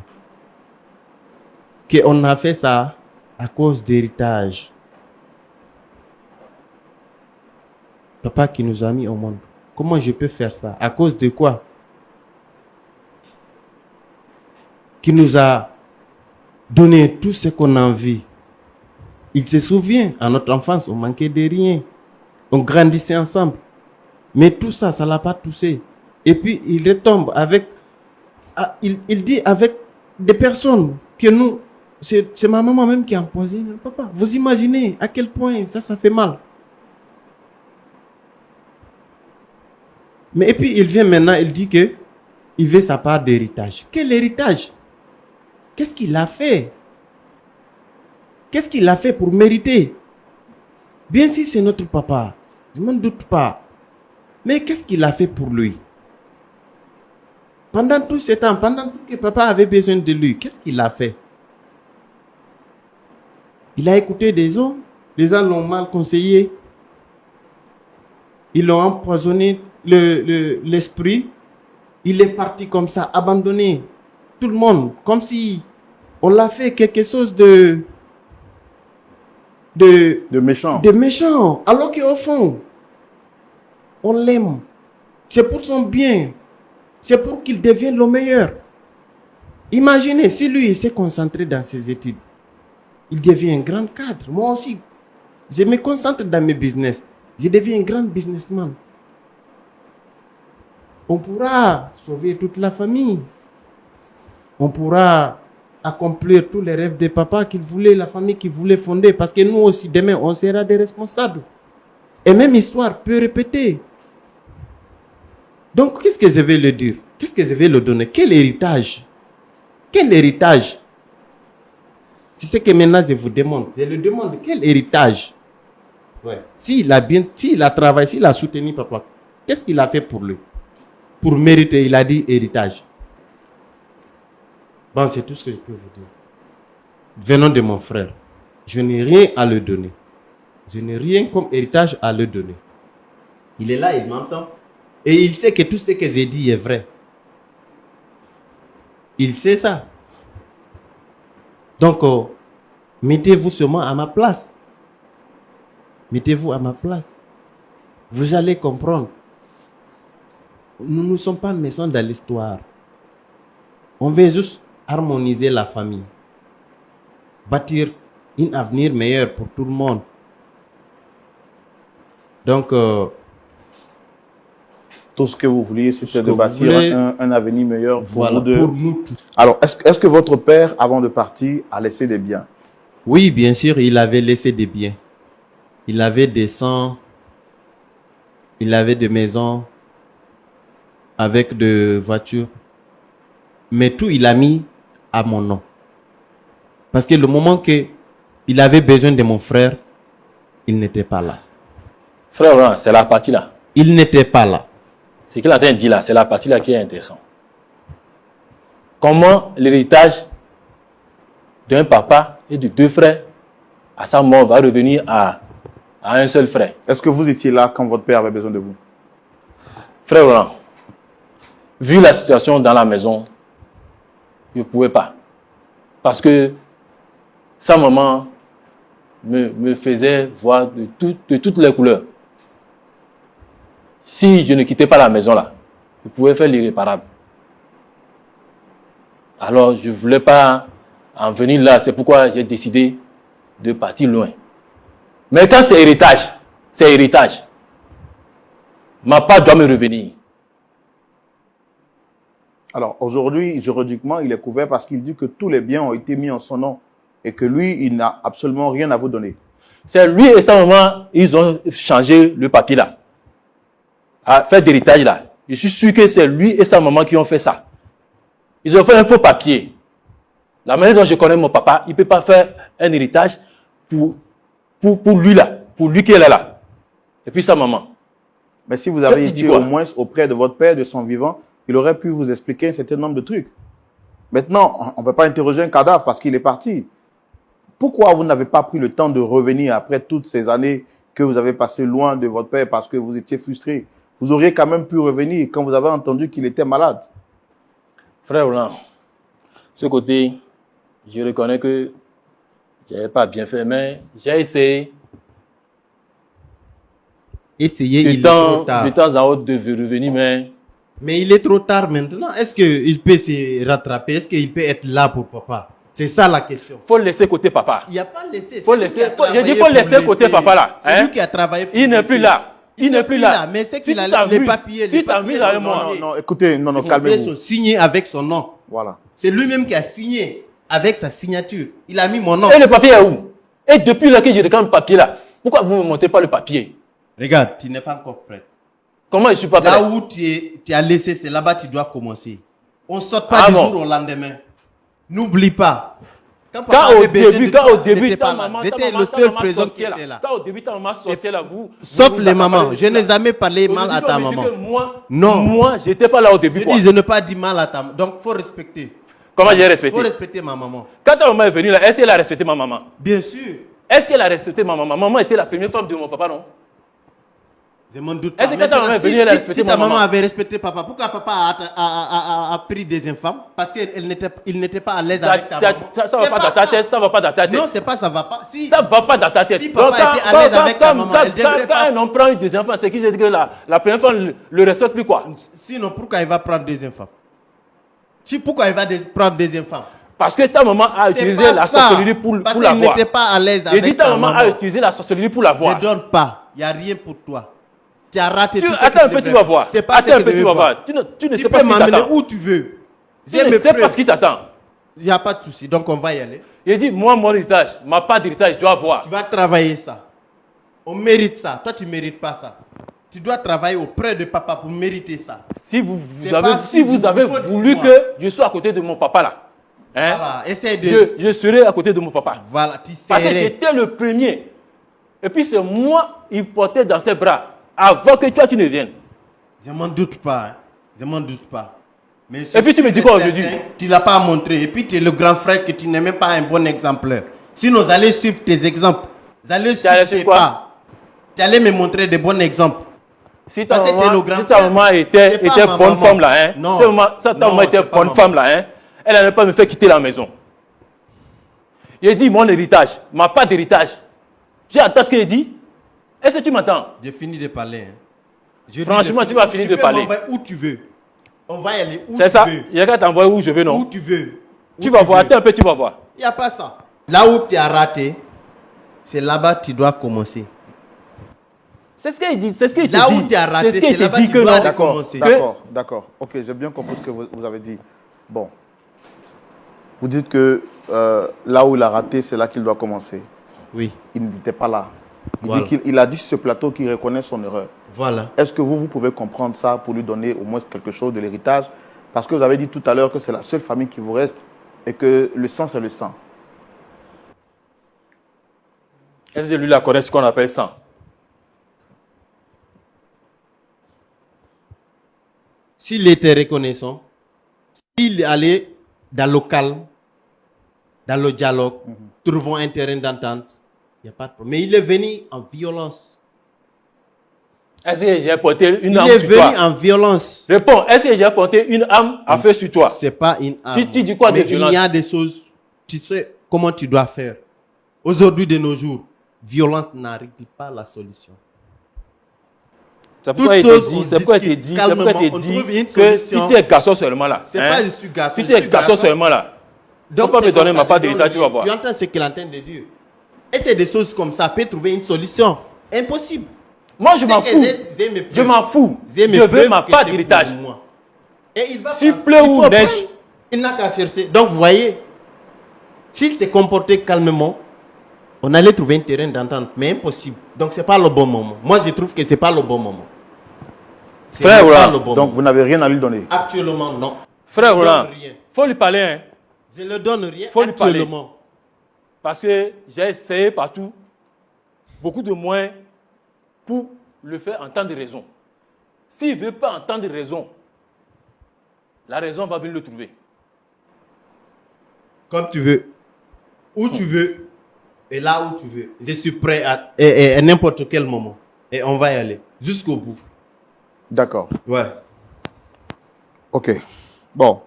Qu'on a fait ça à cause d'héritage. Papa qui nous a mis au monde. Comment je peux faire ça? À cause de quoi? Qui nous a donner tout ce qu'on a envie. Il se souvient, à notre enfance, on manquait de rien. On grandissait ensemble. Mais tout ça, ça ne l'a pas touché. Et puis, il retombe avec... Il dit avec des personnes que nous... C'est ma maman même qui a empoisonné le papa. Vous imaginez à quel point ça fait mal. Mais et puis, il vient maintenant, il dit que il veut sa part d'héritage. Quel héritage? Qu'est-ce qu'il a fait? Qu'est-ce qu'il a fait pour mériter? Bien sûr, c'est notre papa. Je ne m'en doute pas. Mais qu'est-ce qu'il a fait pour lui? Pendant tout ce temps, pendant que papa avait besoin de lui, qu'est-ce qu'il a fait? Il a écouté des gens l'ont mal conseillé. Ils l'ont empoisonné l'esprit. Il est parti comme ça, abandonné. Tout le monde, comme si on l'a fait quelque chose de méchant. De méchant. Alors qu'au fond, on l'aime. C'est pour son bien. C'est pour qu'il devienne le meilleur. Imaginez, si lui il s'est concentré dans ses études, il devient un grand cadre. Moi aussi, je me concentre dans mes business. Je deviens un grand businessman. On pourra sauver toute la famille. On pourra accomplir tous les rêves des papas qu'il voulait, la famille qu'il voulait fonder. Parce que nous aussi, demain, on sera des responsables. Et même histoire peut répéter. Donc, qu'est-ce que je vais le dire? Qu'est-ce que je vais le donner? Quel héritage? Quel héritage? C'est ce que maintenant je vous demande. Je le demande, quel héritage? Ouais. S'il a travaillé, s'il a soutenu papa, qu'est-ce qu'il a fait pour lui? Pour mériter, il a dit héritage. Bon, c'est tout ce que je peux vous dire. Venant de mon frère, je n'ai rien à le donner. Je n'ai rien comme héritage à le donner. Il est là, il m'entend. Et il sait que tout ce que j'ai dit est vrai. Il sait ça. Donc, mettez-vous seulement à ma place. Mettez-vous à ma place. Vous allez comprendre. Nous ne sommes pas méchants dans l'histoire. On veut juste harmoniser la famille. Bâtir un avenir meilleur pour tout le monde. Donc, tout ce que vous vouliez, c'était de bâtir un avenir meilleur pour voilà, vous deux. pour nous tous. Alors, est-ce que votre père, avant de partir, a laissé des biens? Oui, bien sûr, il avait laissé des biens. Il avait des sangs, il avait des maisons avec des voitures. Mais tout, il a mis à mon nom. Parce que le moment qu'il avait besoin de mon frère, il n'était pas là. Frère, c'est la partie là. Il n'était pas là. Ce qu'il a dit là, c'est la partie là qui est intéressante. Comment l'héritage d'un papa et de deux frères à sa mort va revenir à un seul frère? Est-ce que vous étiez là quand votre père avait besoin de vous? Frère Roland, vu la situation dans la maison, je ne pouvais pas. Parce que sa maman me faisait voir de toutes les couleurs. Si je ne quittais pas la maison là, je pouvais faire l'irréparable. Alors, je ne voulais pas en venir là. C'est pourquoi j'ai décidé de partir loin. Mais quand c'est héritage, c'est héritage. Ma part doit me revenir. Alors, aujourd'hui, juridiquement, il est couvert parce qu'il dit que tous les biens ont été mis en son nom et que lui, il n'a absolument rien à vous donner. C'est lui et sa maman, ils ont changé le papier là. À faire d'héritage là. Je suis sûr que c'est lui et sa maman qui ont fait ça. Ils ont fait un faux papier. La manière dont je connais mon papa, il ne peut pas faire un héritage pour lui là, pour lui qui est là. Et puis sa maman. Mais si vous avez été au moins auprès de votre père, de son vivant, il aurait pu vous expliquer un certain nombre de trucs. Maintenant, on ne peut pas interroger un cadavre parce qu'il est parti. Pourquoi vous n'avez pas pris le temps de revenir après toutes ces années que vous avez passées loin de votre père parce que vous étiez frustré? Vous auriez quand même pu revenir quand vous avez entendu qu'il était malade. Frère Roland, ce côté, je reconnais que je n'avais pas bien fait, mais j'ai essayé. Il est trop tard. De temps en autre de revenir, mais il est trop tard maintenant. Est-ce qu'il peut se rattraper? Est-ce qu'il peut être là pour papa? C'est ça la question. Faut laisser côté papa. Il n'y a pas laissé. Faut laisser, j'ai dit faut laisser côté papa là. C'est lui qui a travaillé pour Il n'est laisser. plus là. Il n'est plus là. Mais c'est Si qu'il a tu t'amuses, les papiers. si tu t'amuses avec moi. Non, écoutez, non, Les papiers calmez-vous. sont signés avec son nom. Voilà. C'est lui-même qui a signé avec sa signature. Il a mis mon nom. Et le papier est où? Et depuis là que je regarde le papier là, pourquoi vous ne me montrez pas le papier? Regarde, tu n'es pas encore prêt. Comment je suis pas prêt? Là où tu as laissé, c'est là-bas que tu dois commencer. On ne sort pas Ah du bon. jour au lendemain. N'oublie pas. Quand papa au avait besoin début, de quand toi, au début, t'étais ta pas là. maman, J'étais ta le seul maman présent qui sorcière était là. là. Quand au début, ta maman sorcière là, vous. Sauf vous les accaparez mamans. le Je n'ai là. jamais parlé mal à Aujourd'hui, ta on me dit maman. que moi, Non. moi, j'étais pas là au début. Je Quoi. dis, je n'ai pas dit mal à ta maman. Donc, il faut respecter. Comment j'ai Il respecté? faut respecter ma maman. Quand ta maman est venue là, est-ce qu'elle a respecté ma maman? Bien sûr. Est-ce qu'elle a respecté ma maman? Maman était la première femme de mon papa, non? Je m'en doute pas. Est-ce que quand ta maman est venue, elle a respecté si ta ma maman maman? avait respecté papa, pourquoi papa a pris des infâmes? Parce qu'il n'était pas à l'aise avec ta maman. Ça va pas dans ta tête, ça va pas dans ta tête. Non, c'est pas ça va pas. Si, Ça va pas dans ta tête. Si papa était à l'aise avec ta maman, elle devrait quand pas- un homme prend une deuxième femme, c'est qui dit que la première femme le respecte plus quoi? sinon, pourquoi il va prendre des infâmes? Pourquoi il va prendre des infâmes? Parce que ta maman a C'est utilisé pas la ça. sorcellerie pour Parce l'avoir. qu'il n'était pas à l'aise J'ai avec dit ta maman a utilisé la sorcellerie pour Je l'avoir. ne donne pas. Il n'y a rien pour toi. Tu as raté tout ce Attends que un peu, tu devrais vas voir. C'est pas Attends ce un que peu, je tu devais vas voir. voir. Tu ne sais Tu pas peux ce qui m'amener t'attend. où tu veux. Tu ne sais pas ce qui t'attend. Il n'y a pas de souci. Donc, on va y aller. J'ai dit, moi, mon héritage, ma part d'héritage, je dois avoir. Tu vas travailler ça. On mérite ça. Toi, tu ne mérites pas ça. Tu dois travailler auprès de papa pour mériter ça. Si vous C'est avez, pas si vous il avez faut voulu dire que je sois à côté de mon papa là, hein, Voilà. Essaye de... je serai à côté de mon papa. Voilà. Tu Parce que serais... j'étais le premier. Et puis c'est moi, il portait dans ses bras avant que toi tu ne viennes. Je m'en doute pas. Hein. Je m'en doute pas. Mais Et puis tu me dis quoi aujourd'hui? Tu ne l'as pas montré. Et puis tu es le grand frère que tu n'es même pas un bon exemplaire. Sinon, vous allez suivre tes exemples. Vous allez allais suivre tes suivre quoi? pas. Tu allais me montrer des bons exemples. Si ta Parce que t'es le maman, grand si ta frère. maman C'est était pas ma bonne maman. femme là, hein, Non. si ta Non, maman était c'est pas bonne maman. femme là, hein, elle n'allait pas me faire quitter la maison. Il a dit mon héritage, ma part d'héritage. Tu entends ce qu'il dit? Est-ce que tu m'entends? J'ai fini de parler. Hein. Je dis Franchement, de tu vas finir de peux parler. m'envoyer où tu veux. On va y aller où C'est tu ça? veux. Il y a qu'à t'envoyer où je veux, Où non? tu veux. Tu Où vas voir, veux. attends un peu, tu vas voir. Il n'y a pas ça. Là où tu as raté, c'est là-bas que tu dois commencer. C'est ce qu'il dit, c'est ce qu'il te Là dit. où tu as raté, C'est ce qu'il c'est te là-bas dit que que tu dois non. D'accord, commencer. d'accord. Ok, j'ai bien compris ce que vous avez dit. Bon. Vous dites que là où il a raté, c'est là qu'il doit commencer. Oui, Il n'était pas là. Voilà. Il a dit sur ce plateau qu'il reconnaît son erreur. voilà. Est-ce que vous pouvez comprendre ça pour lui donner au moins quelque chose de l'héritage? Parce que vous avez dit tout à l'heure que c'est la seule famille qui vous reste et que le sang, c'est le sang. Est-ce que lui la connaît ce qu'on appelle sang? S'il était reconnaissant, s'il allait dans le calme, dans le dialogue, trouvons un terrain d'entente, il n'y a pas de problème. Mais il est venu en violence. Est-ce que j'ai porté une Il âme est sur venu toi? en violence. Réponds, est-ce que j'ai porté une âme à feu sur toi? C'est pas une arme. Tu dis quoi de Mais violence? il y a des choses, tu sais comment tu dois faire. Aujourd'hui, de nos jours, violence n'arrive pas la solution. C'est pourquoi il Toutes te choses, dit, on c'est pourquoi il te discute dit, c'est pourquoi il calmement, te on dit trouve une que si solution. tu es garçon seulement là, C'est hein, pas je suis garçon. si je tu es suis garçon seulement là, Donc, pas me c'est donner comme ma ça, part je donne d'héritage, tu vas rien. voir. Tu entends ce qu'il est en train de dire. Et c'est des choses comme ça, peut trouver une solution. Impossible. moi je m'en C'est fous. que j'ai mes Je preuves. m'en fous. J'ai mes Je veux preuves ma que part c'est d'héritage. pour moi. Et il va S'il prendre. pleut Il ou faut neige. prendre. Il n'a qu'à chercher. Donc, vous voyez, s'il s'est comporté calmement, on allait trouver un terrain d'entente, mais impossible. Donc, ce n'est pas le bon moment. Moi, je trouve que ce n'est pas le bon moment. C'est Frère, pas voilà. le bon Donc, moment. vous n'avez rien à lui donner. Actuellement, non. Frère Je ne Roland, donne rien. faut lui parler, hein, Je ne donne rien Faut lui parler. actuellement. parce que j'ai essayé partout, beaucoup de moyens pour le faire entendre raison. S'il ne veut pas entendre raison, la raison va venir le trouver. Comme tu veux. Où tu veux. Et là où tu veux. Je suis prêt à n'importe quel moment. Et on va y aller. Jusqu'au bout. D'accord. Ouais. Ok. Bon.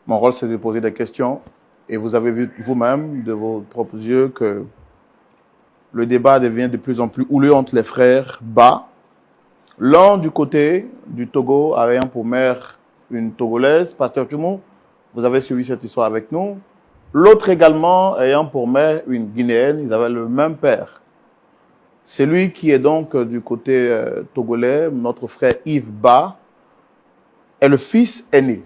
Mon rôle, c'est de poser des questions. Et vous avez vu vous-même, de vos propres yeux, que le débat devient de plus en plus houleux entre les frères bas. L'un du côté du Togo, ayant pour mère une Togolaise, Pasteur Tchoumou, Vous avez suivi cette histoire avec nous. L'autre également, ayant pour mère une Guinéenne, ils avaient le même père. Celui qui est donc du côté togolais, notre frère Yves Ba, est le fils aîné.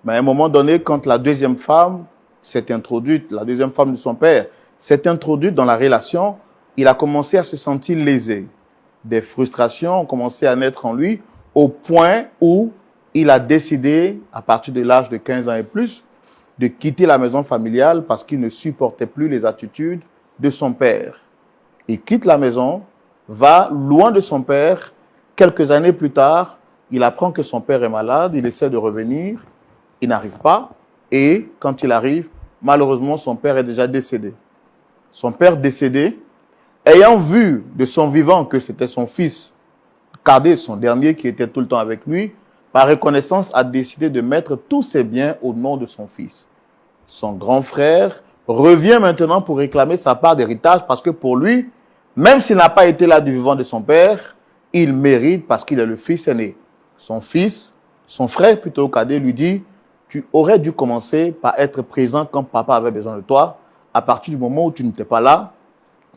Mais à un moment donné, quand la deuxième femme s'est introduite, la deuxième femme de son père s'est introduite dans la relation, il a commencé à se sentir lésé. Des frustrations ont commencé à naître en lui au point où il a décidé, à partir de l'âge de 15 ans et plus, de quitter la maison familiale parce qu'il ne supportait plus les attitudes de son père. Il quitte la maison, va loin de son père. Quelques années plus tard, il apprend que son père est malade, il essaie de revenir, il n'arrive pas. Et quand il arrive, malheureusement, son père est déjà décédé. Son père décédé, ayant vu de son vivant que c'était son fils cadet, son dernier qui était tout le temps avec lui, par reconnaissance, a décidé de mettre tous ses biens au nom de son fils. Son grand frère revient maintenant pour réclamer sa part d'héritage parce que pour lui, même s'il n'a pas été là du vivant de son père, il mérite parce qu'il est le fils aîné. Son fils, son frère plutôt cadet, lui dit « Tu aurais dû commencer par être présent quand papa avait besoin de toi. À partir du moment où tu n'étais pas là,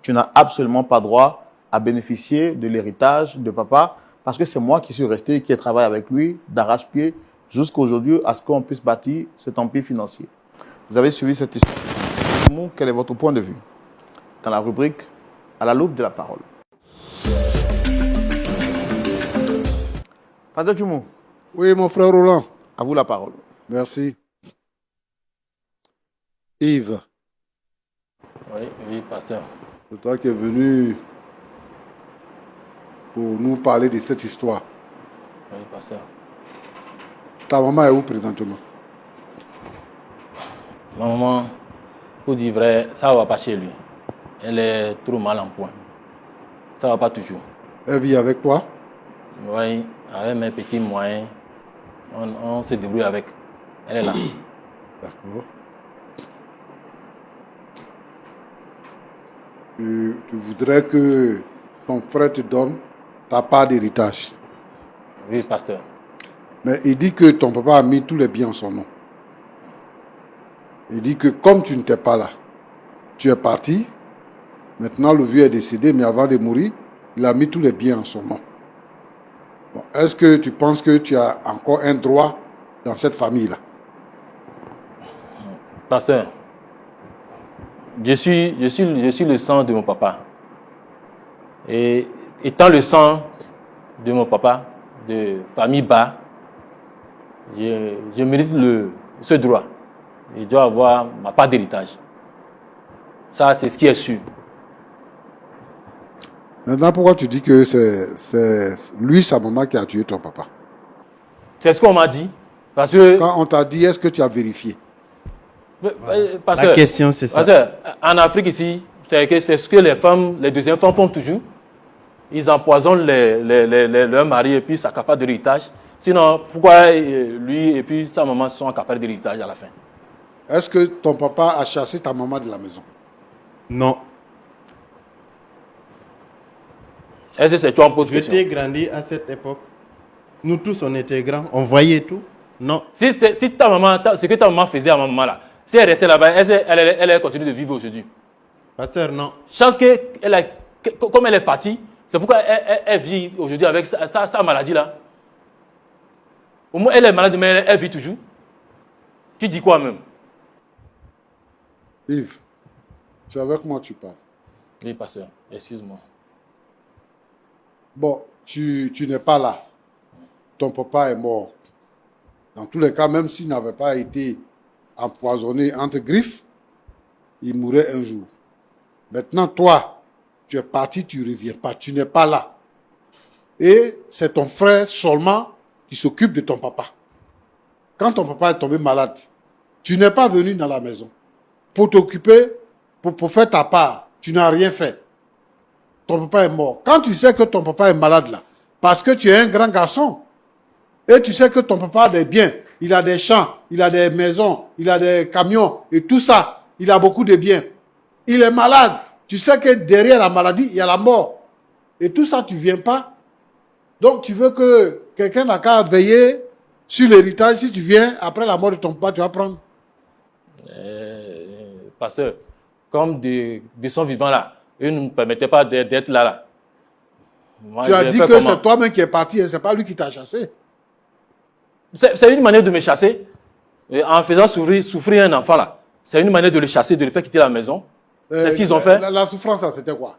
tu n'as absolument pas droit à bénéficier de l'héritage de papa parce que c'est moi qui suis resté et qui ai travaillé avec lui d'arrache-pied jusqu'à aujourd'hui à ce qu'on puisse bâtir cet empire financier. » Vous avez suivi cette histoire. Quel est votre point de vue dans la rubrique « À la loupe de la parole ». Pasteur Tchoumou. Oui, mon frère Roland. À vous la parole. Merci. Yves. Oui, pasteur. C'est toi qui es venu pour nous parler de cette histoire. Oui, pasteur. Ta maman est où présentement? Ma maman, pour dire vrai, ça ne va pas chez lui. Elle est trop mal en point. Ça ne va pas toujours. Elle vit avec toi? Oui, avec mes petits moyens, on se débrouille avec. Elle est là. D'accord. Tu voudrais que ton frère te donne ta part d'héritage. Oui, pasteur. Mais il dit que ton papa a mis tous les biens en son nom. Il dit que comme tu n'étais pas là, tu es parti. Maintenant, le vieux est décédé, mais avant de mourir, il a mis tous les biens en son nom. Bon, est-ce que tu penses que tu as encore un droit dans cette famille-là? Pasteur, je suis le sang de mon papa. Et étant le sang de mon papa, de famille Ba, je mérite ce droit. Je dois avoir ma part d'héritage. Ça, c'est ce qui est sûr. Maintenant, pourquoi tu dis que c'est lui, sa maman, qui a tué ton papa? C'est ce qu'on m'a dit. Parce que, Quand on t'a dit, est-ce que tu as vérifié? pasteur, La question, c'est ça. Pasteur, en Afrique ici, c'est ce que les deuxièmes femmes font toujours. Ils empoisonnent leurs maris et puis s'accaparent de l'héritage. Sinon, pourquoi lui et puis sa maman sont accaparés de l'héritage à la fin? Est-ce que ton papa a chassé ta maman de la maison? Non. Est-ce que c'est toi en pose Je question? t'ai grandi à cette époque. Nous tous, on était grands. On voyait tout. Non. Si ta maman, ce que ta maman faisait à ma maman là, si elle restait là-bas, elle continue de vivre aujourd'hui. Pasteur, non. Chance comme elle est partie, c'est pourquoi elle vit aujourd'hui avec sa maladie là. Au moins elle est malade, mais elle vit toujours. Tu dis quoi même? Yves, c'est avec moi que tu parles. Oui, pasteur, excuse-moi. Bon, tu n'es pas là. Ton papa est mort. Dans tous les cas, même s'il n'avait pas été empoisonné entre griffes, il mourrait un jour. Maintenant, toi, tu es parti, tu ne reviens pas, tu n'es pas là. Et c'est ton frère seulement qui s'occupe de ton papa. Quand ton papa est tombé malade, tu n'es pas venu dans la maison pour t'occuper, pour faire ta part. Tu n'as rien fait. Ton papa est mort. Quand tu sais que ton papa est malade là, parce que tu es un grand garçon, et tu sais que ton papa a des biens, il a des champs, il a des maisons, il a des camions, et tout ça, il a beaucoup de biens. Il est malade. Tu sais que derrière la maladie, il y a la mort. Et tout ça, tu ne viens pas. Donc, tu veux que quelqu'un n'a qu'à veiller sur l'héritage, si tu viens, après la mort de ton papa, tu vas prendre. Pasteur, comme de son vivant là, il ne me permettait pas d'être là. Moi, Tu as dit que c'est toi-même qui es parti et ce n'est pas lui qui t'a chassé. C'est une manière de me chasser. Et en faisant souffrir un enfant là. C'est une manière de le chasser, de le faire quitter la maison. C'est ce qu'ils ont fait. La souffrance, là, c'était quoi?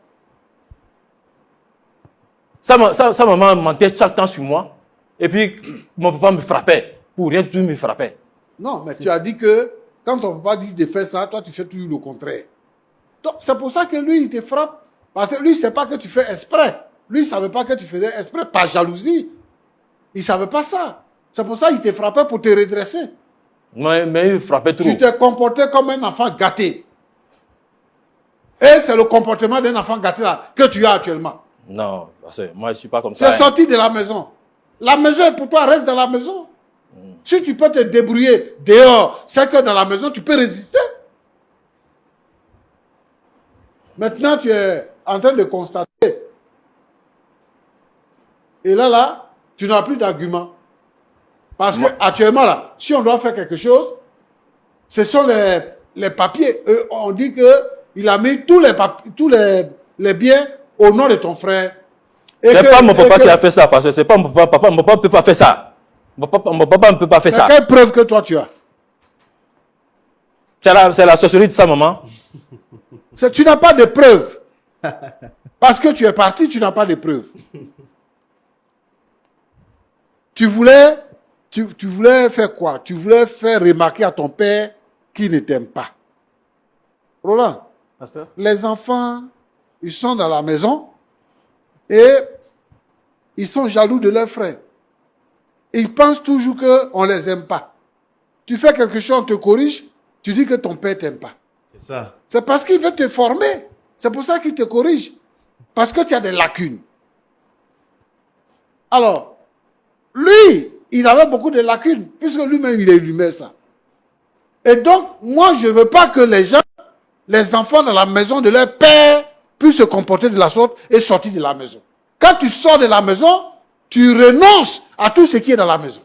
Sa maman mentait chaque temps sur moi. Et puis, mon papa me frappait. Pour rien du tout, il me frappait. Non, mais tu as dit que quand ton papa dit de faire ça, toi, tu fais toujours le contraire. Donc, c'est pour ça que lui, il te frappe. Parce que lui, il ne sait pas que tu fais exprès. Lui, il ne savait pas que tu faisais exprès, par jalousie. Il ne savait pas ça. C'est pour ça qu'il te frappait pour te redresser. Mais il frappait trop. Tu t'es comporté comme un enfant gâté. Et c'est le comportement d'un enfant gâté là que tu as actuellement. Non, parce que moi, je ne suis pas comme Tu ça. es sorti de la maison. La maison est pour toi, reste dans la maison. Si tu peux te débrouiller dehors, c'est que dans la maison, tu peux résister. Maintenant, tu es en train de constater. Et là, tu n'as plus d'argument. Parce que actuellement, là, si on doit faire quelque chose, ce sont les papiers. On dit qu'il a mis tous les biens au nom de ton frère. C'est pas mon papa qui a fait ça, parce que c'est pas mon papa. Mon papa ne peut pas faire ça. Mon papa ne peut pas faire ça. Quelle preuve que toi tu as? C'est la sorcellerie de sa maman. Tu n'as pas de preuves. Parce que tu es parti, tu n'as pas de preuves. Tu voulais faire quoi? Tu voulais faire remarquer à ton père qu'il ne t'aime pas. Roland, Pasteur? les enfants, ils sont dans la maison et ils sont jaloux de leurs frères. Ils pensent toujours qu'on ne les aime pas. Tu fais quelque chose, on te corrige, tu dis que ton père ne t'aime pas. C'est ça. C'est parce qu'il veut te former. C'est pour ça qu'il te corrige. Parce que tu as des lacunes. Alors, lui, il avait beaucoup de lacunes, puisque lui-même, il élumait ça. Et donc, moi, je ne veux pas que les enfants dans la maison de leur père, puissent se comporter de la sorte et sortir de la maison. Quand tu sors de la maison, tu renonces à tout ce qui est dans la maison.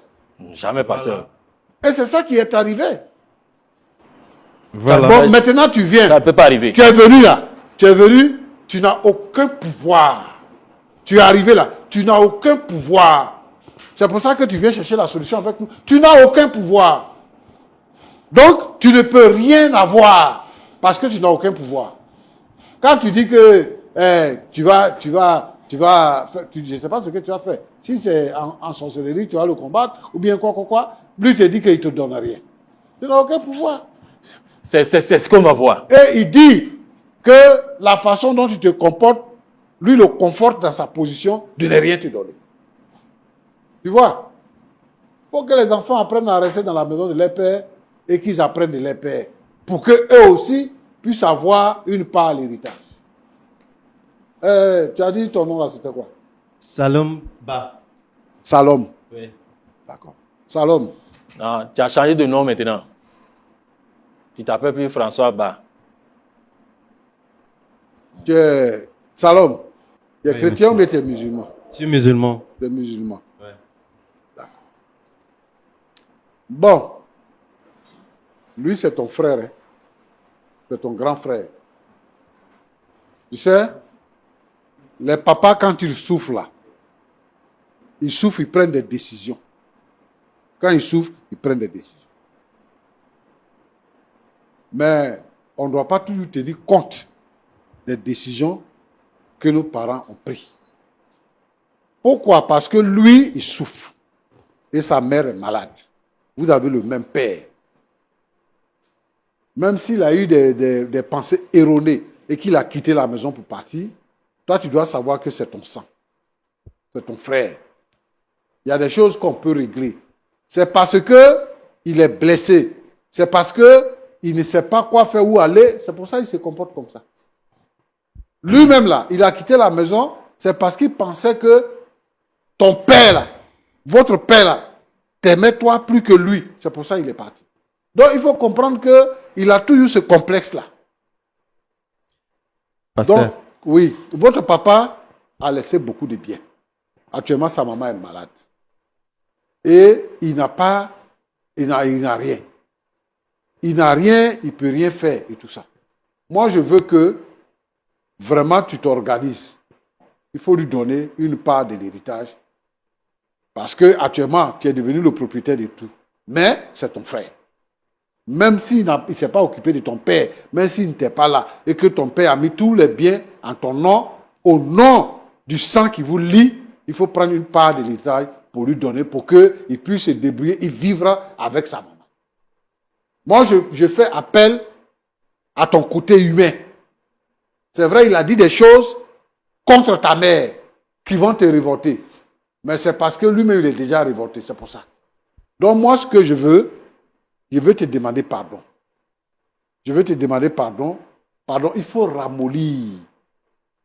Jamais, pasteur. Et c'est ça qui est arrivé. Voilà. Bon, maintenant, tu viens. Ça ne peut pas arriver. Tu es venu là. Tu es venu, tu n'as aucun pouvoir. Tu es arrivé là, tu n'as aucun pouvoir. C'est pour ça que tu viens chercher la solution avec nous. Tu n'as aucun pouvoir. Donc, tu ne peux rien avoir parce que tu n'as aucun pouvoir. Quand tu dis que tu vas faire, je ne sais pas ce que tu as fait. Si c'est en sorcellerie, tu vas le combattre, ou bien quoi. Lui te dit qu'il ne te donne rien. Tu n'as aucun pouvoir. C'est ce qu'on va voir. Et il dit que la façon dont tu te comportes, lui le conforte dans sa position de ne rien te donner. Tu vois? Pour que les enfants apprennent à rester dans la maison de leur père et qu'ils apprennent de leur père. Pour qu'eux aussi puissent avoir une part à l'héritage. Tu as dit ton nom là, c'était quoi? Salom Ba. Salom. Oui. D'accord. Salom. Non, tu as changé de nom maintenant. Tu t'appelles plus François Ba. Tu es Salom. Tu es Oui, chrétien monsieur. ou bien tu es musulman? Je suis musulman. Tu es musulman. Ouais. D'accord. Bon. Lui, c'est ton frère. Hein? C'est ton grand frère. Tu sais, les papas, quand ils souffrent là, ils prennent des décisions. Quand ils souffrent, ils prennent des décisions. Mais on ne doit pas toujours tenir compte des décisions que nos parents ont prises. Pourquoi? Parce que lui, il souffre. Et sa mère est malade. Vous avez le même père. Même s'il a eu des pensées erronées et qu'il a quitté la maison pour partir, toi, tu dois savoir que c'est ton sang. C'est ton frère. Il y a des choses qu'on peut régler. C'est parce qu'il est blessé. C'est parce qu'il ne sait pas quoi faire, où aller. C'est pour ça qu'il se comporte comme ça. Lui-même, là, il a quitté la maison. C'est parce qu'il pensait que ton père, là, votre père, là, t'aimait toi plus que lui. C'est pour ça qu'il est parti. Donc, il faut comprendre qu'il a toujours ce complexe-là. Pasteur. Donc, oui, votre papa a laissé beaucoup de biens. Actuellement, sa maman est malade. et il n'a rien. Il n'a rien, il ne peut rien faire et tout ça. Moi, je veux que vraiment tu t'organises. Il faut lui donner une part de l'héritage. Parce qu'actuellement, tu es devenu le propriétaire de tout. Mais c'est ton frère. Même s'il ne s'est pas occupé de ton père, même s'il n'était pas là, et que ton père a mis tous les biens en ton nom, au nom du sang qui vous lie, il faut prendre une part de l'héritage pour lui donner, pour qu'il puisse se débrouiller et vivre avec sa maman. Moi, je fais appel à ton côté humain. C'est vrai, il a dit des choses contre ta mère qui vont te révolter. Mais c'est parce que lui-même, il est déjà révolté, c'est pour ça. Donc moi, ce que je veux te demander pardon. Je veux te demander pardon. Pardon, il faut ramollir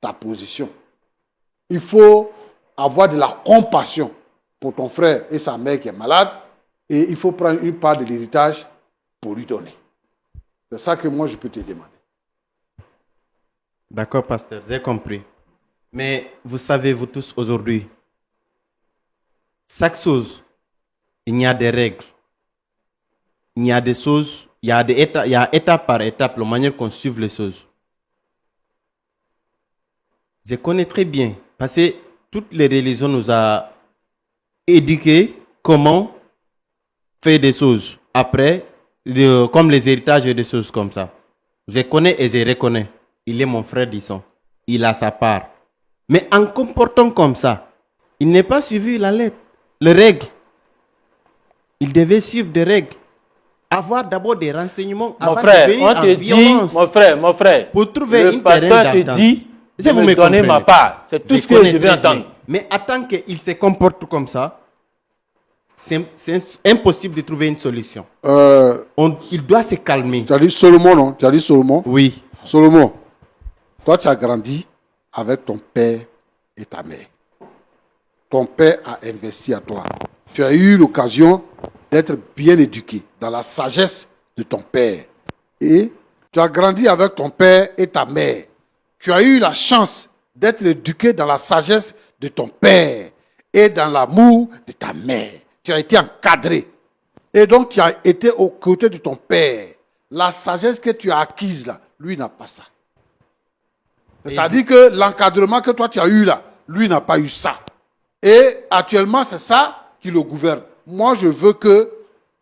ta position. Il faut avoir de la compassion pour ton frère et sa mère qui est malade. Et il faut prendre une part de l'héritage pour lui donner. C'est ça que moi, je peux te demander. D'accord, pasteur, j'ai compris. Mais vous savez, vous tous, aujourd'hui, chaque chose, il y a des règles. Il y a des choses, il y a étape par étape, la manière qu'on suive les choses. Je connais très bien, parce que toutes les religions nous ont éduqué comment faire des choses. Après, comme les héritages et des choses comme ça. Je connais et je reconnais. Il est mon frère disons. Il a sa part. Mais en comportant comme ça, il n'est pas suivi la lettre, les règles. Il devait suivre des règles. Avoir d'abord des renseignements avant de venir en violence. Mon frère, Pour trouver le une terrain pasteur te d'entente. dit de Vous me me donner comprenez. ma part. C'est tout ce que connais je veux très entendre. bien. Mais attends qu'il se comporte comme ça, c'est impossible de trouver une solution. Il doit se calmer. Tu as dit Solomon, non? Tu as dit Solomon? Oui. Solomon, toi, tu as grandi avec ton père et ta mère. Ton père a investi à toi. Tu as eu l'occasion d'être bien éduqué dans la sagesse de ton père. Et tu as grandi avec ton père et ta mère. Tu as eu la chance d'être éduqué dans la sagesse de ton père et dans l'amour de ta mère. Tu as été encadré. Et donc, tu as été aux côtés de ton père. La sagesse que tu as acquise là, lui n'a pas ça. C'est-à-dire que l'encadrement que toi tu as eu là, lui n'a pas eu ça. Et actuellement, c'est ça qui le gouverne. Moi, je veux que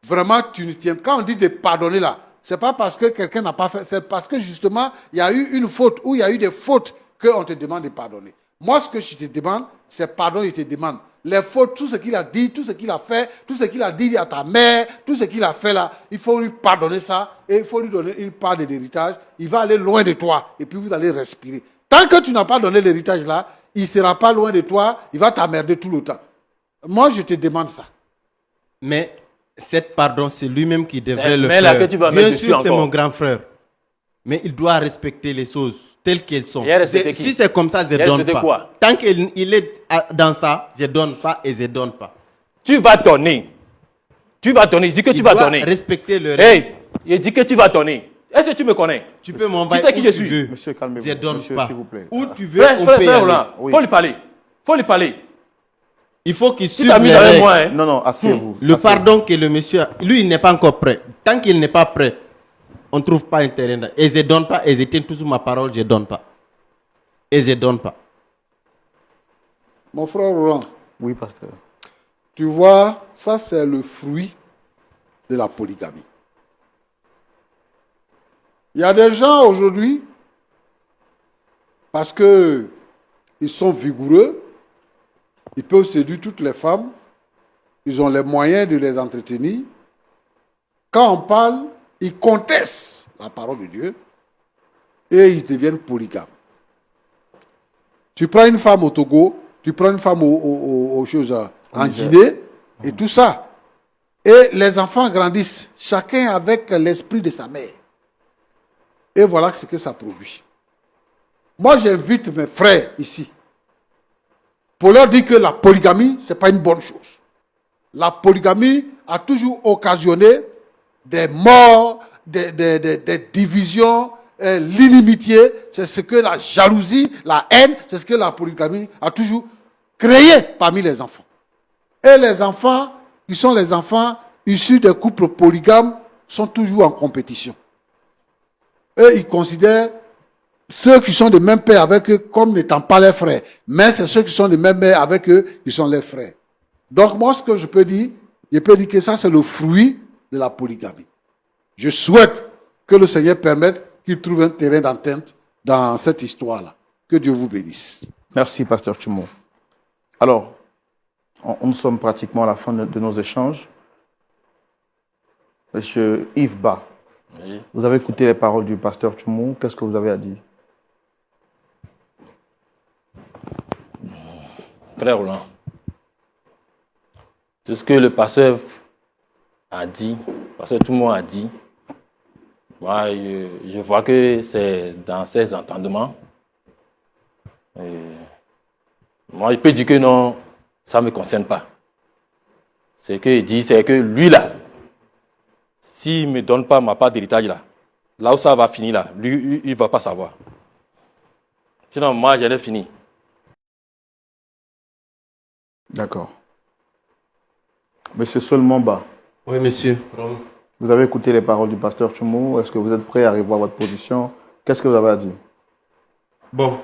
vraiment tu ne tiennes. Quand on dit de pardonner là, c'est pas parce que quelqu'un n'a pas fait, c'est parce que justement, il y a eu une faute ou il y a eu des fautes qu'on te demande de pardonner. Moi, ce que je te demande, c'est pardon, je te demande. Les fautes, tout ce qu'il a dit, tout ce qu'il a fait, tout ce qu'il a dit à ta mère, tout ce qu'il a fait là, il faut lui pardonner ça et il faut lui donner une part de l'héritage. Il va aller loin de toi et puis vous allez respirer. Tant que tu n'as pas donné l'héritage là, il ne sera pas loin de toi, il va t'emmerder tout le temps. Moi, je te demande ça. Mais cette pardon, c'est lui-même qui devrait le mais là faire. que tu vas Bien mettre dessus sûr, c'est encore. mon grand frère. Mais il doit respecter les choses telles qu'elles sont. Il a respecté qui? Si c'est comme ça, je Il a ne donne respecté pas. quoi? Tant qu'il est dans ça, je ne donne pas et je ne donne pas. Tu vas donner. Tu vas donner. Je dis que tu Il vas doit donner. respecter le règle. Hey, il dit que tu vas donner. Est-ce que tu me connais? Tu peux m'envoyer Tu sais qui où je tu suis? veux. Monsieur, calmez-vous. Je ne donne Monsieur, pas. s'il vous plaît. Où tu veux, Frère, on frère, peut y frère aller. Roland, Oui. faut lui parler. Faut lui parler. Il faut qu'il Tu suive t'amuses les avec règles. moi, hein? Non, non, asseyez-vous. Le Asseyez-vous. pardon que le monsieur, lui, il n'est pas encore prêt. Tant qu'il n'est pas prêt, on ne trouve pas un terrain. Et je ne donne pas, et je tiens toujours ma parole, je ne donne pas. Et je ne donne pas. Mon frère Roland, Oui, pasteur. tu vois, ça c'est le fruit de la polygamie. Il y a des gens aujourd'hui, parce que ils sont vigoureux, ils peuvent séduire toutes les femmes, ils ont les moyens de les entretenir. Quand on parle, ils contestent la parole de Dieu et ils deviennent polygames. Tu prends une femme au Togo, tu prends une femme aux choses en Guinée et tout ça. Et les enfants grandissent, chacun avec l'esprit de sa mère. Et voilà ce que ça produit. Moi, j'invite mes frères ici pour leur dire que la polygamie, ce n'est pas une bonne chose. La polygamie a toujours occasionné des morts, des divisions, l'inimitié. C'est ce que la jalousie, la haine, c'est ce que la polygamie a toujours créé parmi les enfants. Et les enfants qui sont les enfants issus des couples polygames, sont toujours en compétition. Eux, ils considèrent ceux qui sont de même père avec eux comme n'étant pas leurs frères. Mais c'est ceux qui sont de même mère avec eux qui sont leurs frères. Donc moi, ce que je peux dire que ça, c'est le fruit de la polygamie. Je souhaite que le Seigneur permette qu'il trouve un terrain d'entente dans cette histoire-là. Que Dieu vous bénisse. Merci, Pasteur Tchoumo. Alors, nous sommes pratiquement à la fin de nos échanges. Monsieur Yves Ba, Oui. vous avez écouté les paroles du Pasteur Tchoumo. Qu'est-ce que vous avez à dire? Frère Roland, tout ce que le pasteur a dit, le pasteur tout le monde a dit, moi, je vois que c'est dans ses entendements. Et moi, je peux dire que non, ça ne me concerne pas. Ce qu'il dit, c'est que lui, là, s'il ne me donne pas ma part d'héritage, là où ça va finir, là, lui, il ne va pas savoir. Sinon, moi, j'en ai fini. D'accord. Monsieur Solmamba, Oui, monsieur. vous avez écouté les paroles du Pasteur Tchoumo. Est-ce que vous êtes prêt à revoir votre position? Qu'est-ce que vous avez à dire? Bon,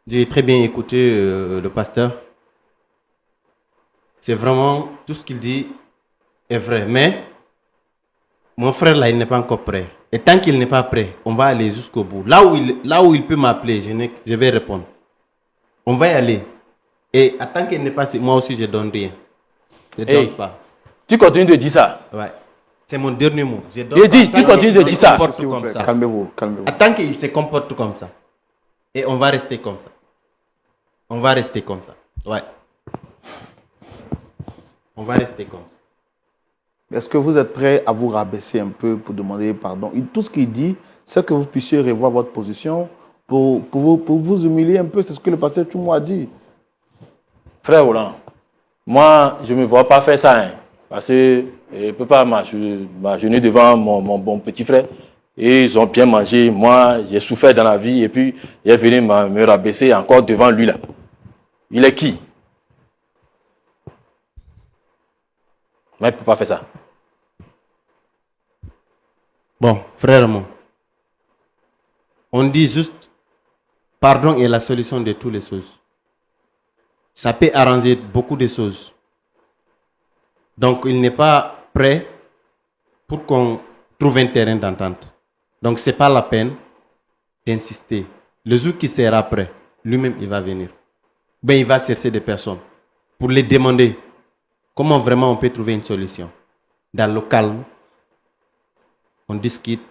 j'ai très bien écouté le pasteur. C'est vraiment, tout ce qu'il dit est vrai. Mais, mon frère là, il n'est pas encore prêt. Et tant qu'il n'est pas prêt, on va aller jusqu'au bout. Là où il peut m'appeler, je vais répondre. On va y aller. Et tant qu'il n'est pas, moi aussi, je ne donne rien. Je ne Hey. donne pas. Tu continues de dire ça. Ouais. C'est mon dernier mot. Je donne Il pas dit, tant tu continues qu'il de se dire ça. comporte S'il vous comme plaît, ça. calmez-vous, calmez-vous. Tant qu'il se comporte comme ça. Et on va rester comme ça. On va rester comme ça. Ouais. On va rester comme ça. Est-ce que vous êtes prêt à vous rabaisser un peu pour demander pardon? Tout ce qu'il dit, c'est que vous puissiez revoir votre position pour vous humilier un peu. C'est ce que le pasteur Tchoumo a dit. Frère Roland, moi, je ne me vois pas faire ça. Hein, parce que je ne peux pas m'agenouiller devant mon petit frère. Et ils ont bien mangé. Moi, j'ai souffert dans la vie. Et puis, il est venu me rabaisser encore devant lui là. Il est qui? Moi, il ne peut pas faire ça. Bon, frère mon, on dit juste pardon est la solution de toutes les choses. Ça peut arranger beaucoup de choses. Donc, il n'est pas prêt pour qu'on trouve un terrain d'entente. Donc, ce n'est pas la peine d'insister. Le jour qui sera prêt, lui-même, il va venir. Ben, il va chercher des personnes pour les demander comment vraiment on peut trouver une solution. Dans le calme, on discute,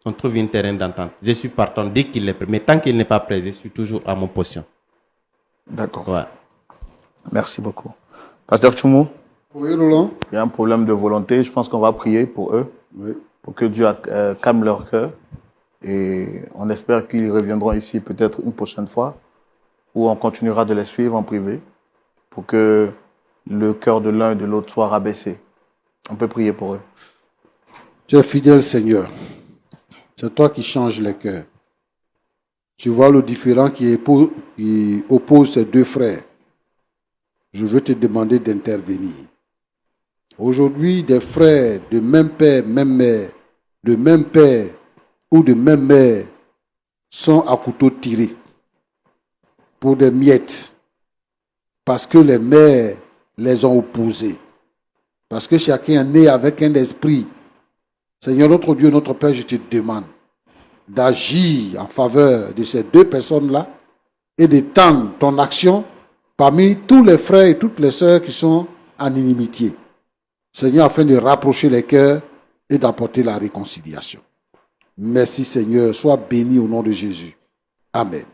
on trouve un terrain d'entente. Je suis partant dès qu'il est prêt. Mais tant qu'il n'est pas prêt, je suis toujours à mon position. D'accord. Ouais. Merci beaucoup. Pasteur Tchoumo, Oui, Roland? il y a un problème de volonté. Je pense qu'on va prier pour eux, Oui. pour que Dieu calme leur cœur. Et on espère qu'ils reviendront ici peut-être une prochaine fois, où on continuera de les suivre en privé, pour que le cœur de l'un et de l'autre soit rabaissé. On peut prier pour eux. Tu es fidèle, Seigneur. C'est toi qui changes les cœurs. Tu vois le différend qui oppose ces deux frères. Je veux te demander d'intervenir. Aujourd'hui, des frères de même père, même mère, de même père ou de même mère sont à couteau tiré pour des miettes parce que les mères les ont opposés. Parce que chacun est né avec un esprit. Seigneur notre Dieu, notre Père, je te demande d'agir en faveur de ces deux personnes-là et d'étendre ton action parmi tous les frères et toutes les sœurs qui sont en inimitié. Seigneur, afin de rapprocher les cœurs et d'apporter la réconciliation. Merci Seigneur, sois béni au nom de Jésus. Amen.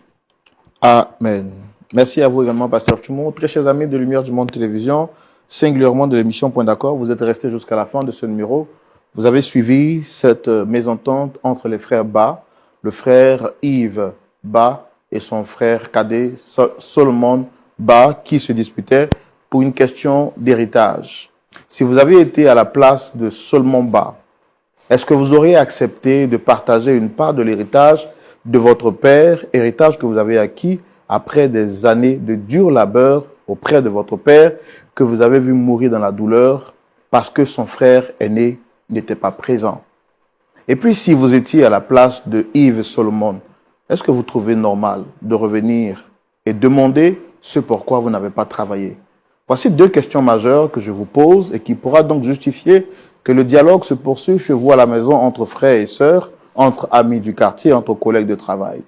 Amen. Merci à vous également, Pasteur Tchoumo. Très chers amis de Lumière du Monde Télévision, singulièrement de l'émission Point d'accord, vous êtes restés jusqu'à la fin de ce numéro. Vous avez suivi cette mésentente entre les frères Ba, le frère Yves Ba et son frère cadet Solomon Ba, qui se disputaient pour une question d'héritage. Si vous avez été à la place de Solomon Ba, est-ce que vous auriez accepté de partager une part de l'héritage de votre père, héritage que vous avez acquis après des années de dur labeur auprès de votre père que vous avez vu mourir dans la douleur parce que son frère aîné n'était pas présent. Et puis, si vous étiez à la place de Yves Solomon, est-ce que vous trouvez normal de revenir et demander ce pourquoi vous n'avez pas travaillé? Voici 2 questions majeures que je vous pose et qui pourra donc justifier que le dialogue se poursuive chez vous à la maison entre frères et sœurs, entre amis du quartier, entre collègues de travail.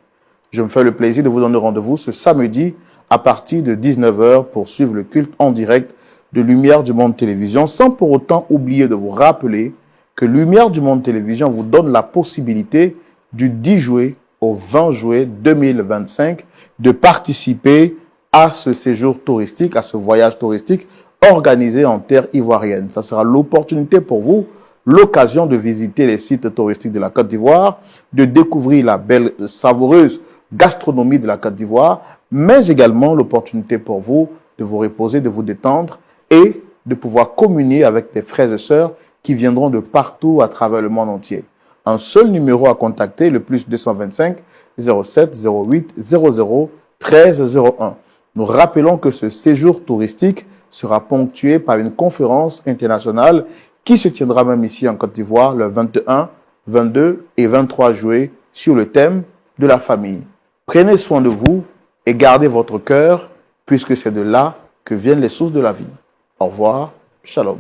Je me fais le plaisir de vous donner rendez-vous ce samedi à partir de 19 h pour suivre le culte en direct de Lumière du Monde Télévision, sans pour autant oublier de vous rappeler que Lumière du Monde Télévision vous donne la possibilité du 10 juillet au 20 juillet 2025 de participer à ce séjour touristique, à ce voyage touristique organisé en terre ivoirienne. Ça sera l'opportunité pour vous, l'occasion de visiter les sites touristiques de la Côte d'Ivoire, de découvrir la belle, savoureuse gastronomie de la Côte d'Ivoire, mais également l'opportunité pour vous de vous reposer, de vous détendre et de pouvoir communier avec des frères et sœurs qui viendront de partout à travers le monde entier. Un seul numéro à contacter, le plus 225 07 08 00 13 01. Nous rappelons que ce séjour touristique sera ponctué par une conférence internationale qui se tiendra même ici en Côte d'Ivoire le 21, 22 et 23 juillet sur le thème de la famille. Prenez soin de vous et gardez votre cœur puisque c'est de là que viennent les sources de la vie. Au revoir, shalom.